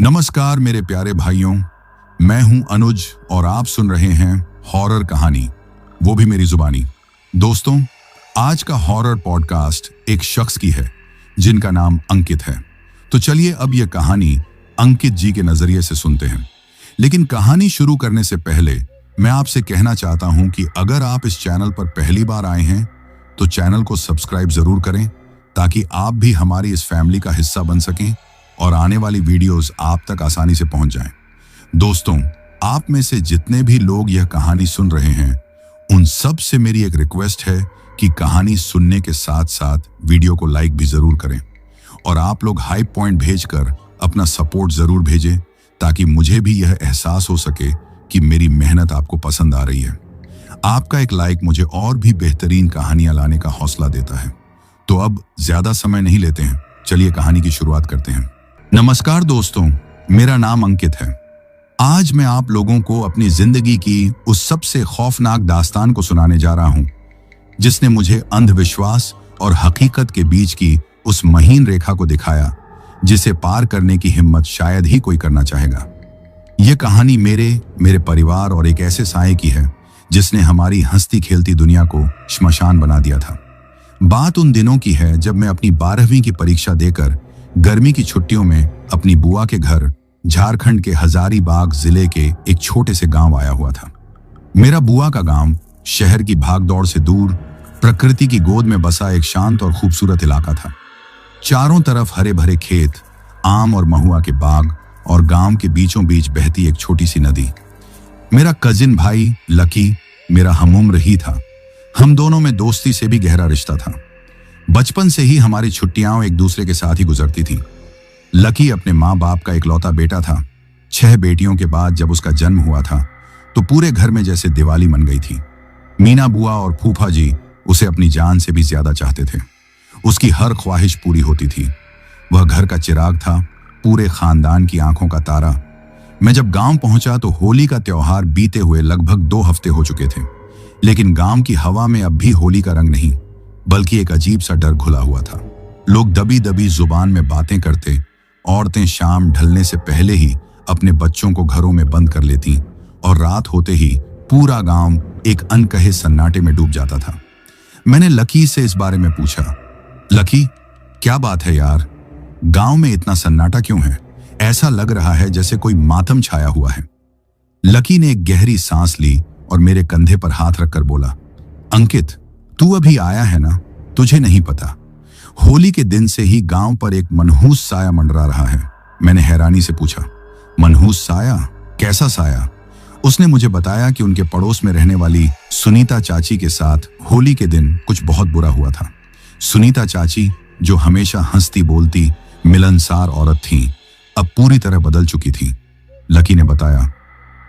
नमस्कार मेरे प्यारे भाइयों, मैं हूं अनुज और आप सुन रहे हैं हॉरर कहानी, वो भी मेरी जुबानी। दोस्तों, आज का हॉरर पॉडकास्ट एक शख्स की है जिनका नाम अंकित है। तो चलिए अब यह कहानी अंकित जी के नजरिए से सुनते हैं। लेकिन कहानी शुरू करने से पहले मैं आपसे कहना चाहता हूं कि अगर आप इस चैनल पर पहली बार आए हैं तो चैनल को सब्सक्राइब जरूर करें ताकि आप भी हमारी इस फैमिली का हिस्सा बन सकें और आने वाली वीडियोस आप तक आसानी से पहुंच जाएं। दोस्तों, आप में से जितने भी लोग यह कहानी सुन रहे हैं उन सब से मेरी एक रिक्वेस्ट है कि कहानी सुनने के साथ साथ वीडियो को लाइक भी जरूर करें और आप लोग हाइप पॉइंट भेजकर अपना सपोर्ट जरूर भेजें ताकि मुझे भी यह एहसास हो सके कि मेरी मेहनत आपको पसंद आ रही है। आपका एक लाइक मुझे और भी बेहतरीन कहानियां लाने का हौसला देता है। तो अब ज्यादा समय नहीं लेते हैं, चलिए कहानी की शुरुआत करते हैं। नमस्कार दोस्तों, मेरा नाम अंकित है। आज मैं आप लोगों को अपनी जिंदगी की उस सबसे खौफनाक दास्तान को सुनाने जा रहा हूं जिसने मुझे अंधविश्वास और हकीकत के बीच की उस महीन रेखा को दिखाया जिसे पार करने की हिम्मत शायद ही कोई करना चाहेगा। यह कहानी मेरे परिवार और एक ऐसे साए की है जिसने हमारी हंसती खेलती दुनिया को श्मशान बना दिया था। बात उन दिनों की है जब मैं अपनी 12वीं की परीक्षा देकर गर्मी की छुट्टियों में अपनी बुआ के घर झारखंड के हजारीबाग जिले के एक छोटे से गांव आया हुआ था। मेरा बुआ का गांव शहर की भागदौड़ से दूर प्रकृति की गोद में बसा एक शांत और खूबसूरत इलाका था। चारों तरफ हरे भरे खेत, आम और महुआ के बाग और गांव के बीचों बीच बहती एक छोटी सी नदी। मेरा कजिन भाई लकी मेरा हमउम्र ही था। हम दोनों में दोस्ती से भी गहरा रिश्ता था। बचपन से ही हमारी छुट्टियां एक दूसरे के साथ ही गुजरती थीं। लकी अपने माँ बाप का इकलौता बेटा था। 6 बेटियों के बाद जब उसका जन्म हुआ था तो पूरे घर में जैसे दिवाली मन गई थी। मीना बुआ और फूफा जी उसे अपनी जान से भी ज्यादा चाहते थे। उसकी हर ख्वाहिश पूरी होती थी। वह घर का चिराग था, पूरे खानदान की आंखों का तारा। मैं जब गांव पहुंचा तो होली का त्योहार बीते हुए लगभग 2 हफ्ते हो चुके थे, लेकिन गांव की हवा में अब भी होली का रंग नहीं बल्कि एक अजीब सा डर घुला हुआ था। लोग दबी दबी जुबान में बातें करते, औरतें शाम ढलने से पहले ही अपने बच्चों को घरों में बंद कर लेती और रात होते ही पूरा गांव एक अनकहे सन्नाटे में डूब जाता था। मैंने लकी से इस बारे में पूछा, लकी क्या बात है यार, गांव में इतना सन्नाटा क्यों है? ऐसा लग रहा है जैसे कोई मातम छाया हुआ है। लकी ने एक गहरी सांस ली और मेरे कंधे पर हाथ रखकर बोला, अंकित तू अभी आया है ना, तुझे नहीं पता, होली के दिन से ही गांव पर एक मनहूस साया मंडरा रहा है। मैंने हैरानी से पूछा, मनहूस साया? कैसा साया? उसने मुझे बताया कि उनके पड़ोस में रहने वाली सुनीता चाची के साथ होली के दिन कुछ बहुत बुरा हुआ था। सुनीता चाची जो हमेशा हंसती बोलती मिलनसार औरत थी, अब पूरी तरह बदल चुकी थी। लकी ने बताया,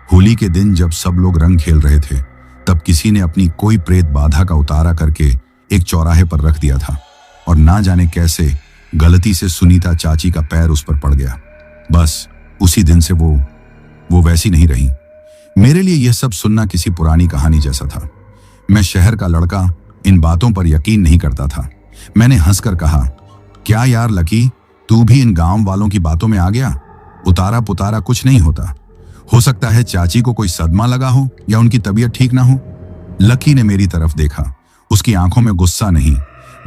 होली के दिन जब सब लोग रंग खेल रहे थे तब किसी ने अपनी कोई प्रेत बाधा का उतारा करके एक चौराहे पर रख दिया था और ना जाने कैसे गलती से सुनीता चाची का पैर उस पर पड़ गया। बस उसी दिन से वो वैसी नहीं रही। मेरे लिए यह सब सुनना किसी पुरानी कहानी जैसा था। मैं शहर का लड़का इन बातों पर यकीन नहीं करता था। मैंने हंसकर कहा, क्या यार लकी, तू भी इन गांव वालों की बातों में आ गया? उतारा पुतारा कुछ नहीं होता, हो सकता है चाची को कोई सदमा लगा हो या उनकी तबीयत ठीक ना हो। लकी ने मेरी तरफ देखा। उसकी आंखों में गुस्सा नहीं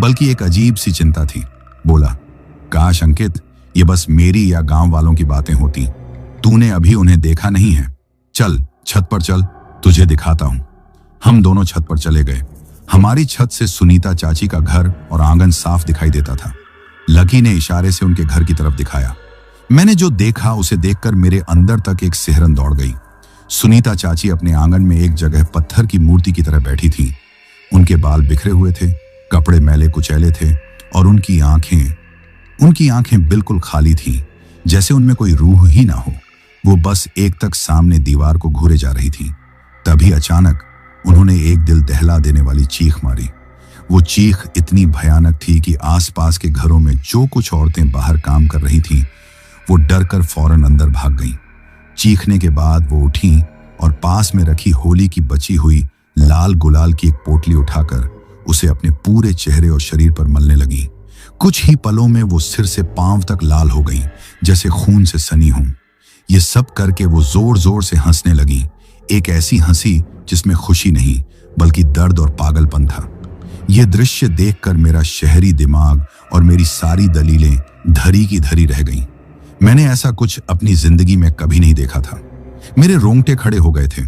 बल्कि एक अजीब सी चिंता थी। बोला, काश अंकित ये बस मेरी या गांव वालों की बातें होती, तूने अभी उन्हें देखा नहीं है। चल छत पर चल, तुझे दिखाता हूं। हम दोनों छत पर चले गए। हमारी छत से सुनीता चाची का घर और आंगन साफ दिखाई देता था। लकी ने इशारे से उनके घर की तरफ दिखाया। मैंने जो देखा उसे देखकर मेरे अंदर तक एक सिहरन दौड़ गई। सुनीता चाची अपने आंगन में एक जगह पत्थर की मूर्ति की तरह बैठी थी। उनके बाल बिखरे हुए थे, कपड़े मैले कुचैले थे और उनकी आंखें बिल्कुल खाली थीं, जैसे उनमें कोई रूह ही ना हो। वो बस एक तक सामने दीवार को घूरे जा रही थी। तभी अचानक उन्होंने एक दिल दहला देने वाली चीख मारी। वो चीख इतनी भयानक थी कि आसपास के घरों में जो कुछ औरतें बाहर काम कर रही थीं वो डरकर फौरन अंदर भाग गईं। चीखने के बाद वो उठी और पास में रखी होली की बची हुई लाल गुलाल की एक पोटली उठाकर उसे अपने पूरे चेहरे और शरीर पर मलने लगी। कुछ ही पलों में वो सिर से पांव तक लाल हो गई, जैसे खून से सनी हो। ये सब करके वो जोर जोर से हंसने लगी, एक ऐसी हंसी जिसमें खुशी नहीं बल्कि दर्द और पागलपन था। यह दृश्य देखकर मेरा शहरी दिमाग और मेरी सारी दलीलें धरी की धरी रह गईं। मैंने ऐसा कुछ अपनी जिंदगी में कभी नहीं देखा था। मेरे रोंगटे खड़े हो गए थे।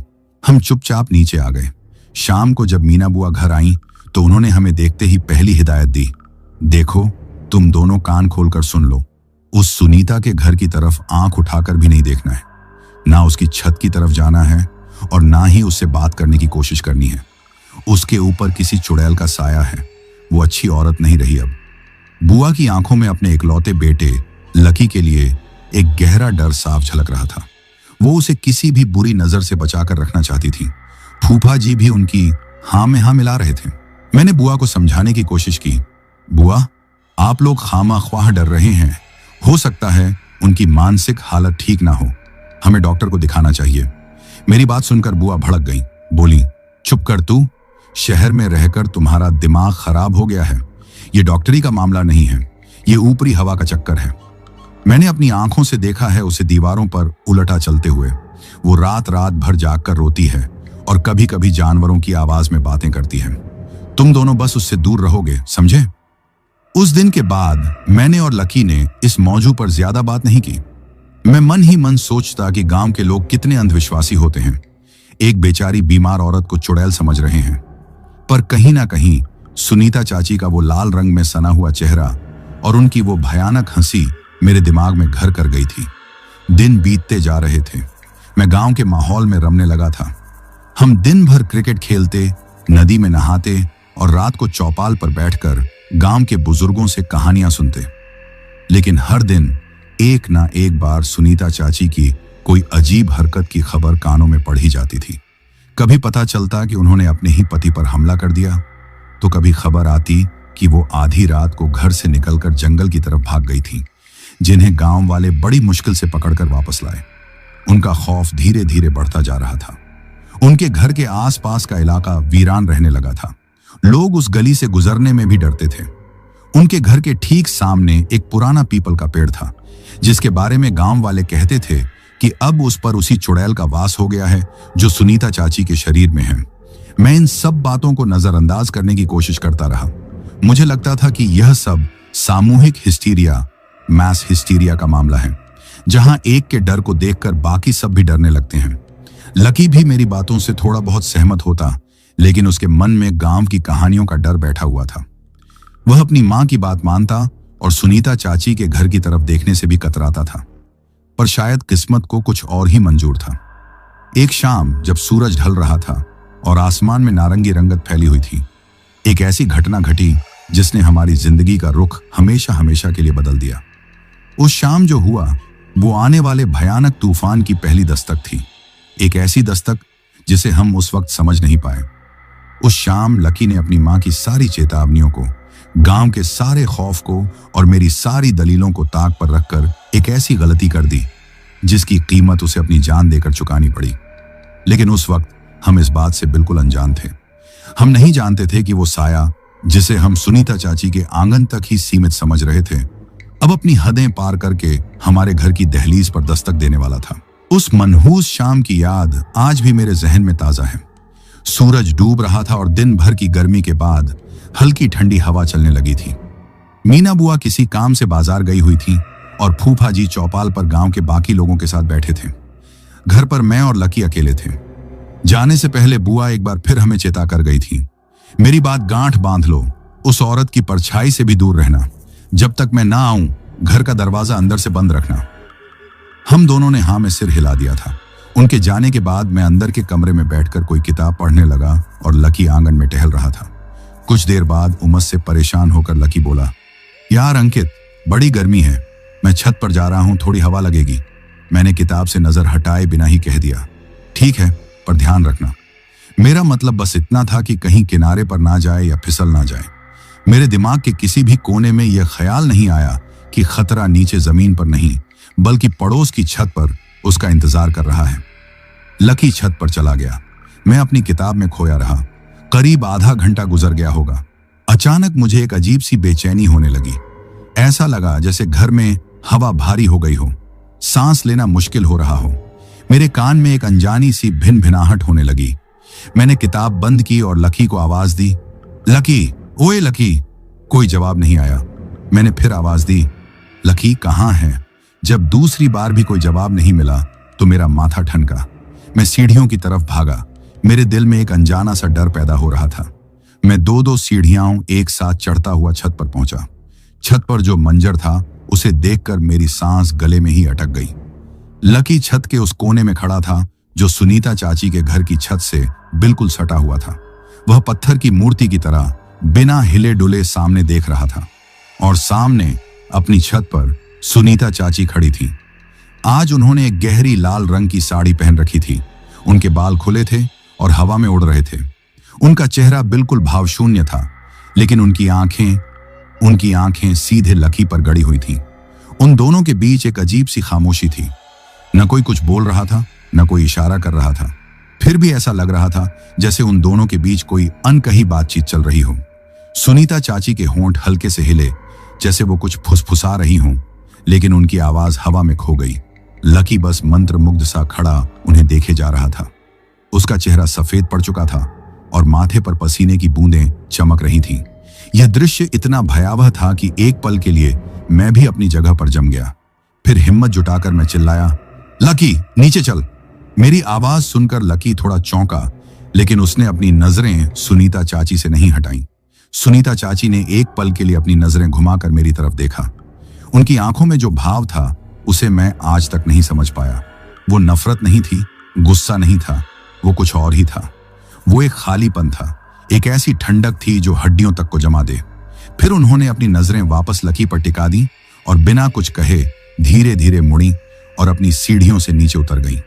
हम चुपचाप नीचे आ गए। शाम को जब मीना बुआ घर आईं तो उन्होंने हमें देखते ही पहली हिदायत दी, देखो तुम दोनों कान खोलकर सुन लो। उस सुनीता के घर की तरफ आंख उठाकर भी नहीं देखना है, ना उसकी छत की तरफ जाना है और ना ही उससे बात करने की कोशिश करनी है। उसके ऊपर किसी चुड़ैल का साया है। वो अच्छी औरत नहीं रही अब। बुआ की आंखों में अपने इकलौते बेटे लकी के लिए एक गहरा डर साफ झलक रहा था। वो उसे किसी भी बुरी नजर से बचाकर रखना चाहती थी। फूफा जी भी उनकी हाँ में हाँ मिला रहे थे। मैंने बुआ को समझाने की कोशिश की, बुआ आप लोग खामाख्वाह डर रहे हैं, हो सकता है उनकी मानसिक हालत ठीक ना हो, हमें डॉक्टर को दिखाना चाहिए। मेरी बात सुनकर बुआ भड़क गई, बोली, चुप कर तू, शहर में रहकर तुम्हारा दिमाग खराब हो गया है। ये डॉक्टरी का मामला नहीं है, ये ऊपरी हवा का चक्कर है। मैंने अपनी आंखों से देखा है उसे दीवारों पर उलटा चलते हुए। वो रात रात भर जागकर रोती है और कभी कभी जानवरों की आवाज में बातें करती है। तुम दोनों बस उससे दूर रहोगे, समझे? उस दिन के बाद मैंने और लकी ने इस मौजू पर ज्यादा बात नहीं की। मैं मन ही मन सोचता कि गांव के लोग कितने अंधविश्वासी होते हैं। एक बेचारी बीमार औरत को चुड़ैल समझ रहे हैं, पर कहीं ना कहीं सुनीता चाची का वो लाल रंग में सना हुआ चेहरा और उनकी वो भयानक हंसी मेरे दिमाग में घर कर गई थी। दिन बीतते जा रहे थे। मैं गांव के माहौल में रमने लगा था। हम दिन भर क्रिकेट खेलते, नदी में नहाते और रात को चौपाल पर बैठकर गांव के बुजुर्गों से कहानियां सुनते। लेकिन हर दिन एक ना एक बार सुनीता चाची की कोई अजीब हरकत की खबर कानों में पड़ ही जाती थी। कभी पता चलता कि उन्होंने अपने ही पति पर हमला कर दिया, तो कभी खबर आती कि वो आधी रात को घर से निकलकर जंगल की तरफ भाग गई थी, जिन्हें गांव वाले बड़ी मुश्किल से पकड़कर वापस लाए। उनका खौफ धीरे धीरे बढ़ता जा रहा था। उनके घर के आसपास का इलाका वीरान रहने लगा था। लोग उस गली से गुजरने में भी डरते थे। उनके घर के ठीक सामने एक पुराना पीपल का पेड़ था, जिसके बारे में गांव वाले कहते थे कि अब उस पर उसी चुड़ैल का वास हो गया है जो सुनीता चाची के शरीर में है। मैं इन सब बातों को नजरअंदाज करने की कोशिश करता रहा। मुझे लगता था कि यह सब सामूहिक हिस्टीरिया, मैस हिस्टीरिया का मामला है, जहां एक के डर को देखकर बाकी सब भी डरने लगते हैं। लकी भी मेरी बातों से थोड़ा बहुत सहमत होता, लेकिन उसके मन में गांव की कहानियों का डर बैठा हुआ था। वह अपनी मां की बात मानता और सुनीता चाची के घर की तरफ देखने से भी कतराता था। पर शायद किस्मत को कुछ और ही मंजूर था। एक शाम जब सूरज ढल रहा था और आसमान में नारंगी रंगत फैली हुई थी, एक ऐसी घटना घटी जिसने हमारी जिंदगी का रुख हमेशा हमेशा के लिए बदल दिया। उस शाम जो हुआ वो आने वाले भयानक तूफान की पहली दस्तक थी। एक ऐसी दस्तक जिसे हम उस वक्त समझ नहीं पाए। उस शाम लकी ने अपनी मां की सारी चेतावनियों को, गांव के सारे खौफ को और मेरी सारी दलीलों को ताक पर रखकर एक ऐसी गलती कर दी जिसकी कीमत उसे अपनी जान देकर चुकानी पड़ी। लेकिन उस वक्त हम इस बात से बिल्कुल अनजान थे। हम नहीं जानते थे कि वो साया, जिसे हम सुनीता चाची के आंगन तक ही सीमित समझ रहे थे, अब अपनी हदें पार करके हमारे घर की दहलीज पर दस्तक देने वाला था। उस मनहूस शाम की याद आज भी मेरे जहन में ताजा है। सूरज डूब रहा था और दिन भर की गर्मी के बाद हल्की ठंडी हवा चलने लगी थी। मीना बुआ किसी काम से बाजार गई हुई थी और फूफा जी चौपाल पर गांव के बाकी लोगों के साथ बैठे थे। घर पर मैं और लकी अकेले थे। जाने से पहले बुआ एक बार फिर हमें चेता कर गई थी, मेरी बात गांठ बांध लो, उस औरत की परछाई से भी दूर रहना, जब तक मैं ना आऊं घर का दरवाजा अंदर से बंद रखना। हम दोनों ने हाँ में सिर हिला दिया था। उनके जाने के बाद मैं अंदर के कमरे में बैठकर कोई किताब पढ़ने लगा और लकी आंगन में टहल रहा था। कुछ देर बाद उमस से परेशान होकर लकी बोला, यार अंकित, बड़ी गर्मी है, मैं छत पर जा रहा हूं, थोड़ी हवा लगेगी। मैंने किताब से नजर हटाए बिना ही कह दिया, ठीक है, पर ध्यान रखना। मेरा मतलब बस इतना था कि कहीं किनारे पर ना जाए या फिसल ना जाए। मेरे दिमाग के किसी भी कोने में यह ख्याल नहीं आया कि खतरा नीचे जमीन पर नहीं बल्कि पड़ोस की छत पर उसका इंतजार कर रहा है। लकी छत पर चला गया। मैं अपनी किताब में खोया रहा। करीब आधा घंटा गुजर गया होगा। अचानक मुझे एक अजीब सी बेचैनी होने लगी। ऐसा लगा जैसे घर में हवा भारी हो गई हो, सांस लेना मुश्किल हो रहा हो। मेरे कान में एक अनजानी सी भिनभिनाहट होने लगी। मैंने किताब बंद की और लकी को आवाज दी, लकी, ओए लकी। कोई जवाब नहीं आया। मैंने फिर आवाज दी, लकी कहाँ है? जब दूसरी बार भी कोई जवाब नहीं मिला तो मेरा माथा ठनका। मैं सीढ़ियों की तरफ भागा। मेरे दिल में एक अनजाना सा डर पैदा हो रहा था। मैं दो दो सीढ़ियां एक साथ चढ़ता हुआ छत पर पहुंचा। छत पर जो मंजर था उसे देखकर मेरी सांस गले में ही अटक गई। लकी छत के उस कोने में खड़ा था जो सुनीता चाची के घर की छत से बिल्कुल सटा हुआ था। वह पत्थर की मूर्ति की तरह बिना हिले डुले सामने देख रहा था और सामने अपनी छत पर सुनीता चाची खड़ी थी। आज उन्होंने एक गहरी लाल रंग की साड़ी पहन रखी थी। उनके बाल खुले थे और हवा में उड़ रहे थे। उनका चेहरा बिल्कुल भावशून्य था, लेकिन उनकी आंखें सीधे लकी पर गड़ी हुई थीं। उन दोनों के बीच एक अजीब सी खामोशी थी। न कोई कुछ बोल रहा था, न कोई इशारा कर रहा था। फिर भी ऐसा लग रहा था जैसे उन दोनों के बीच कोई अनकही बातचीत चल रही हो। सुनीता चाची के होंठ हल्के से हिले, जैसे वो कुछ फुसफुसा रही हों, लेकिन उनकी आवाज हवा में खो गई। लकी बस मंत्रमुग्ध सा खड़ा उन्हें देखे जा रहा था। उसका चेहरा सफेद पड़ चुका था और माथे पर पसीने की बूंदें चमक रही थीं। यह दृश्य इतना भयावह था कि एक पल के लिए मैं भी अपनी जगह पर जम गया। फिर हिम्मत जुटाकर मैं चिल्लाया, लकी नीचे चल। मेरी आवाज सुनकर लकी थोड़ा चौंका, लेकिन उसने अपनी नजरें सुनीता चाची से नहीं हटाईं। सुनीता चाची ने एक पल के लिए अपनी नजरें घुमाकर मेरी तरफ देखा। उनकी आंखों में जो भाव था उसे मैं आज तक नहीं समझ पाया। वो नफरत नहीं थी, गुस्सा नहीं था, वो कुछ और ही था। वो एक खालीपन था, एक ऐसी ठंडक थी जो हड्डियों तक को जमा दे। फिर उन्होंने अपनी नजरें वापस लकी पर टिका दी और बिना कुछ कहे धीरे धीरे मुड़ी और अपनी सीढ़ियों से नीचे उतर गई।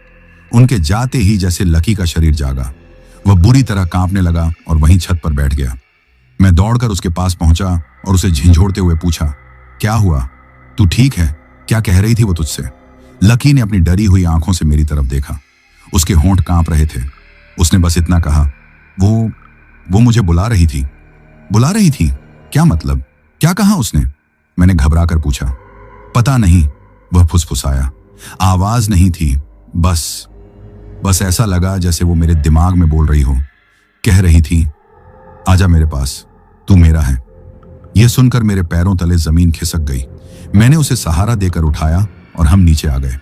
उनके जाते ही जैसे लकी का शरीर जागा। वह बुरी तरह कांपने लगा और वहीं छत पर बैठ गया। मैं दौड़कर उसके पास पहुंचा और उसे झिंझोड़ते हुए पूछा, क्या हुआ? तू ठीक है? क्या कह रही थी वो तुझसे? लकी ने अपनी डरी हुई आंखों से मेरी तरफ देखा। उसके होंठ कांप रहे थे। उसने बस इतना कहा, वो मुझे बुला रही थी। बुला रही थी? क्या मतलब? क्या कहा उसने? मैंने घबराकर पूछा। पता नहीं, वह फुसफुसाया। आवाज नहीं थी, बस ऐसा लगा जैसे वो मेरे दिमाग में बोल रही हो। कह रही थी, आजा मेरे पास, तू मेरा है। यह सुनकर मेरे पैरों तले जमीन खिसक गई। मैंने उसे सहारा देकर उठाया और हम नीचे आ गए।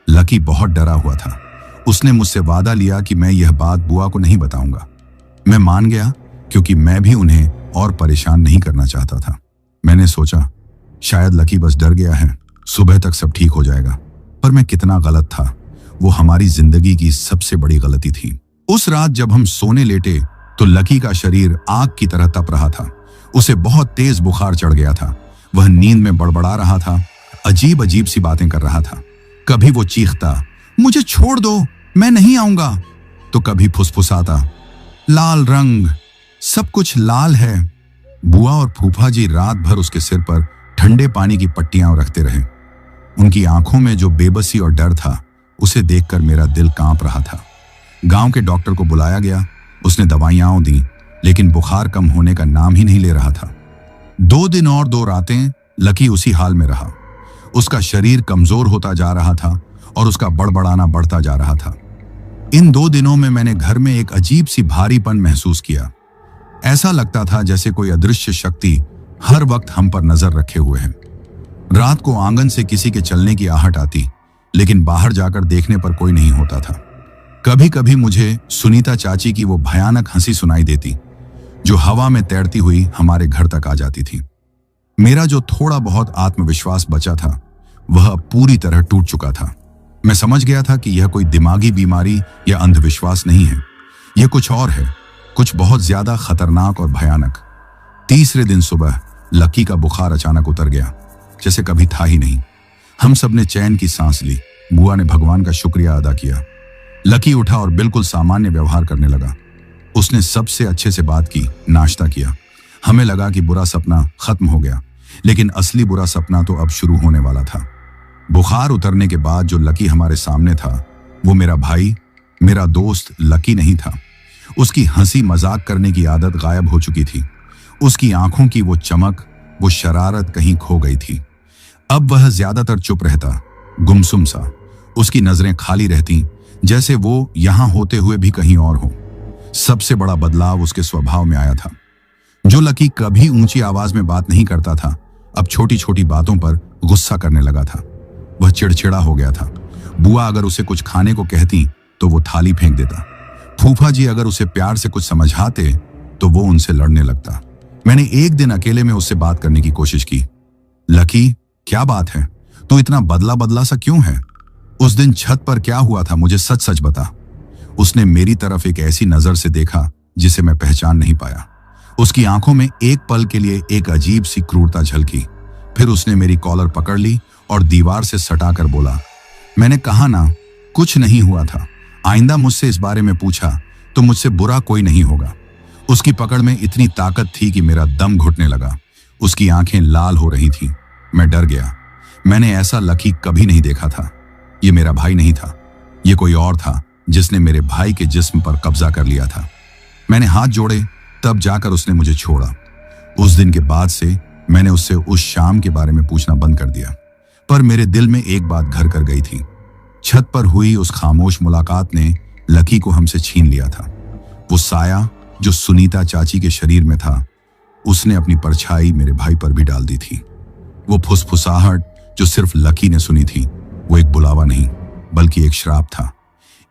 लकी बहुत डरा हुआ था। उसने मुझसे वादा लिया कि मैं यह बात बुआ को नहीं बताऊंगा। मैं मान गया क्योंकि मैं भी उन्हें और परेशान नहीं करना चाहता था। मैंने सोचा शायद लकी बस डर गया है, सुबह तक सब ठीक हो जाएगा। पर मैं कितना गलत था। वो हमारी जिंदगी की सबसे बड़ी गलती थी। उस रात जब हम सोने लेटे तो लकी का शरीर आग की तरह तप रहा था। उसे बहुत तेज बुखार चढ़ गया था। वह नींद में बड़बड़ा रहा था, अजीब अजीब सी बातें कर रहा था। कभी वो चीखता, मुझे छोड़ दो, मैं नहीं आऊंगा, तो कभी फुसफुसाता, लाल रंग, सब कुछ लाल है। बुआ और फूफा जी रात भर उसके सिर पर ठंडे पानी की पट्टियां रखते रहे। उनकी आंखों में जो बेबसी और डर था उसे देखकर मेरा दिल कांप रहा था। गांव के डॉक्टर को बुलाया गया। उसने दवाइयां दी, लेकिन बुखार कम होने का नाम ही नहीं ले रहा था। 2 दिन और 2 रातें लकी उसी हाल में रहा। उसका शरीर कमजोर होता जा रहा था और उसका बड़बड़ाना बढ़ता जा रहा था। इन 2 दिनों में मैंने घर में एक अजीब सी भारीपन महसूस किया। ऐसा लगता था जैसे कोई अदृश्य शक्ति हर वक्त हम पर नजर रखे हुए है। रात को आंगन से किसी के चलने की आहट आती, लेकिन बाहर जाकर देखने पर कोई नहीं होता था। कभी कभी मुझे सुनीता चाची की वो भयानक हंसी सुनाई देती, जो हवा में तैरती हुई हमारे घर तक आ जाती थी। मेरा जो थोड़ा बहुत आत्मविश्वास बचा था वह अब पूरी तरह टूट चुका था। मैं समझ गया था कि यह कोई दिमागी बीमारी या अंधविश्वास नहीं है। यह कुछ और है, कुछ बहुत ज्यादा खतरनाक और भयानक। तीसरे दिन सुबह लकी का बुखार अचानक उतर गया, जैसे कभी था ही नहीं। हम सब ने चैन की सांस ली। बुआ ने भगवान का शुक्रिया अदा किया। लकी उठा और बिल्कुल सामान्य व्यवहार करने लगा। उसने सबसे अच्छे से बात की, नाश्ता किया। हमें लगा कि बुरा सपना खत्म हो गया, लेकिन असली बुरा सपना तो अब शुरू होने वाला था। बुखार उतरने के बाद जो लकी हमारे सामने था वो मेरा भाई, मेरा दोस्त लकी नहीं था। उसकी हंसी मजाक करने की आदत गायब हो चुकी थी। उसकी आंखों की वो चमक, वो शरारत कहीं खो गई थी। अब वह ज्यादातर चुप रहता, गुमसुम सा। उसकी नजरें खाली रहती, जैसे वो यहां होते हुए भी कहीं और हो। सबसे बड़ा बदलाव उसके स्वभाव में आया था। जो लकी कभी ऊंची आवाज में बात नहीं करता था, अब छोटी छोटी बातों पर गुस्सा करने लगा था। वह चिड़चिड़ा हो गया था। बुआ अगर उसे कुछ खाने को कहती तो वो थाली फेंक देता। फूफा जी अगर उसे प्यार से कुछ समझाते तो वो उनसे लड़ने लगता। मैंने एक दिन अकेले में उससे बात करने की कोशिश की। लकी, क्या बात है? तू इतना बदला बदला सा क्यों है? उस दिन छत पर क्या हुआ था, मुझे सच सच बता। उसने मेरी तरफ एक ऐसी नजर से देखा जिसे मैं पहचान नहीं पाया। उसकी आंखों में एक पल के लिए एक अजीब सी क्रूरता झलकी। फिर उसने मेरी कॉलर पकड़ ली और दीवार से सटाकर बोला, मैंने कहा ना, कुछ नहीं हुआ था। आइंदा मुझसे इस बारे में पूछा तो मुझसे बुरा कोई नहीं होगा। उसकी पकड़ में इतनी ताकत थी कि मेरा दम घुटने लगा। उसकी आंखें लाल हो रही थीं। मैं डर गया। मैंने ऐसा लकी कभी नहीं देखा था। ये मेरा भाई नहीं था, ये कोई और था जिसने मेरे भाई के जिस्म पर कब्जा कर लिया था। मैंने हाथ जोड़े, तब जाकर उसने मुझे छोड़ा। उस दिन के बाद से मैंने उससे उस शाम के बारे में पूछना बंद कर दिया। पर मेरे दिल में एक बात घर कर गई थी। छत पर हुई उस खामोश मुलाकात ने लकी को हमसे छीन लिया था। वो साया जो सुनीता चाची के शरीर में था, उसने अपनी परछाई मेरे भाई पर भी डाल दी थी। वो फुसफुसाहट जो सिर्फ लकी ने सुनी थी, वो एक बुलावा नहीं बल्कि एक श्राप था।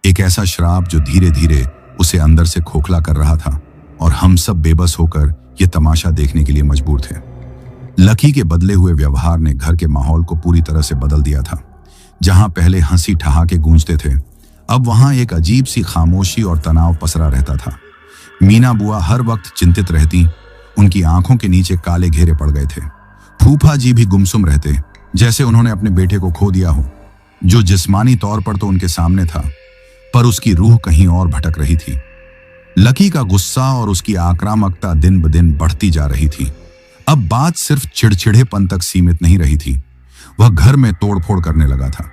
एक ऐसा श्राप जो धीरे धीरे उसे अंदर से खोखला कर रहा था और हम सब बेबस होकर यह तमाशा देखने के लिए मजबूर थे। लकी के बदले हुए व्यवहार ने घर के माहौल को पूरी तरह से बदल दिया था। जहां पहले हंसी ठहाके गूंजते थे, अब वहां एक अजीब सी खामोशी और तनाव पसरा रहता था। मीना बुआ हर वक्त चिंतित रहती, उनकी आंखों के नीचे काले घेरे पड़ गए थे। फूफा जी भी गुमसुम रहते, जैसे उन्होंने अपने बेटे को खो दिया हो, जो जिस्मानी तौर पर तो उनके सामने था, पर उसकी रूह कहीं और भटक रही थी। लकी का गुस्सा और उसकी आक्रामकता दिन ब दिन बढ़ती जा रही थी। अब बात सिर्फ चिड़चिड़ेपन तक सीमित नहीं रही थी, वह घर में तोड़फोड़ करने लगा था।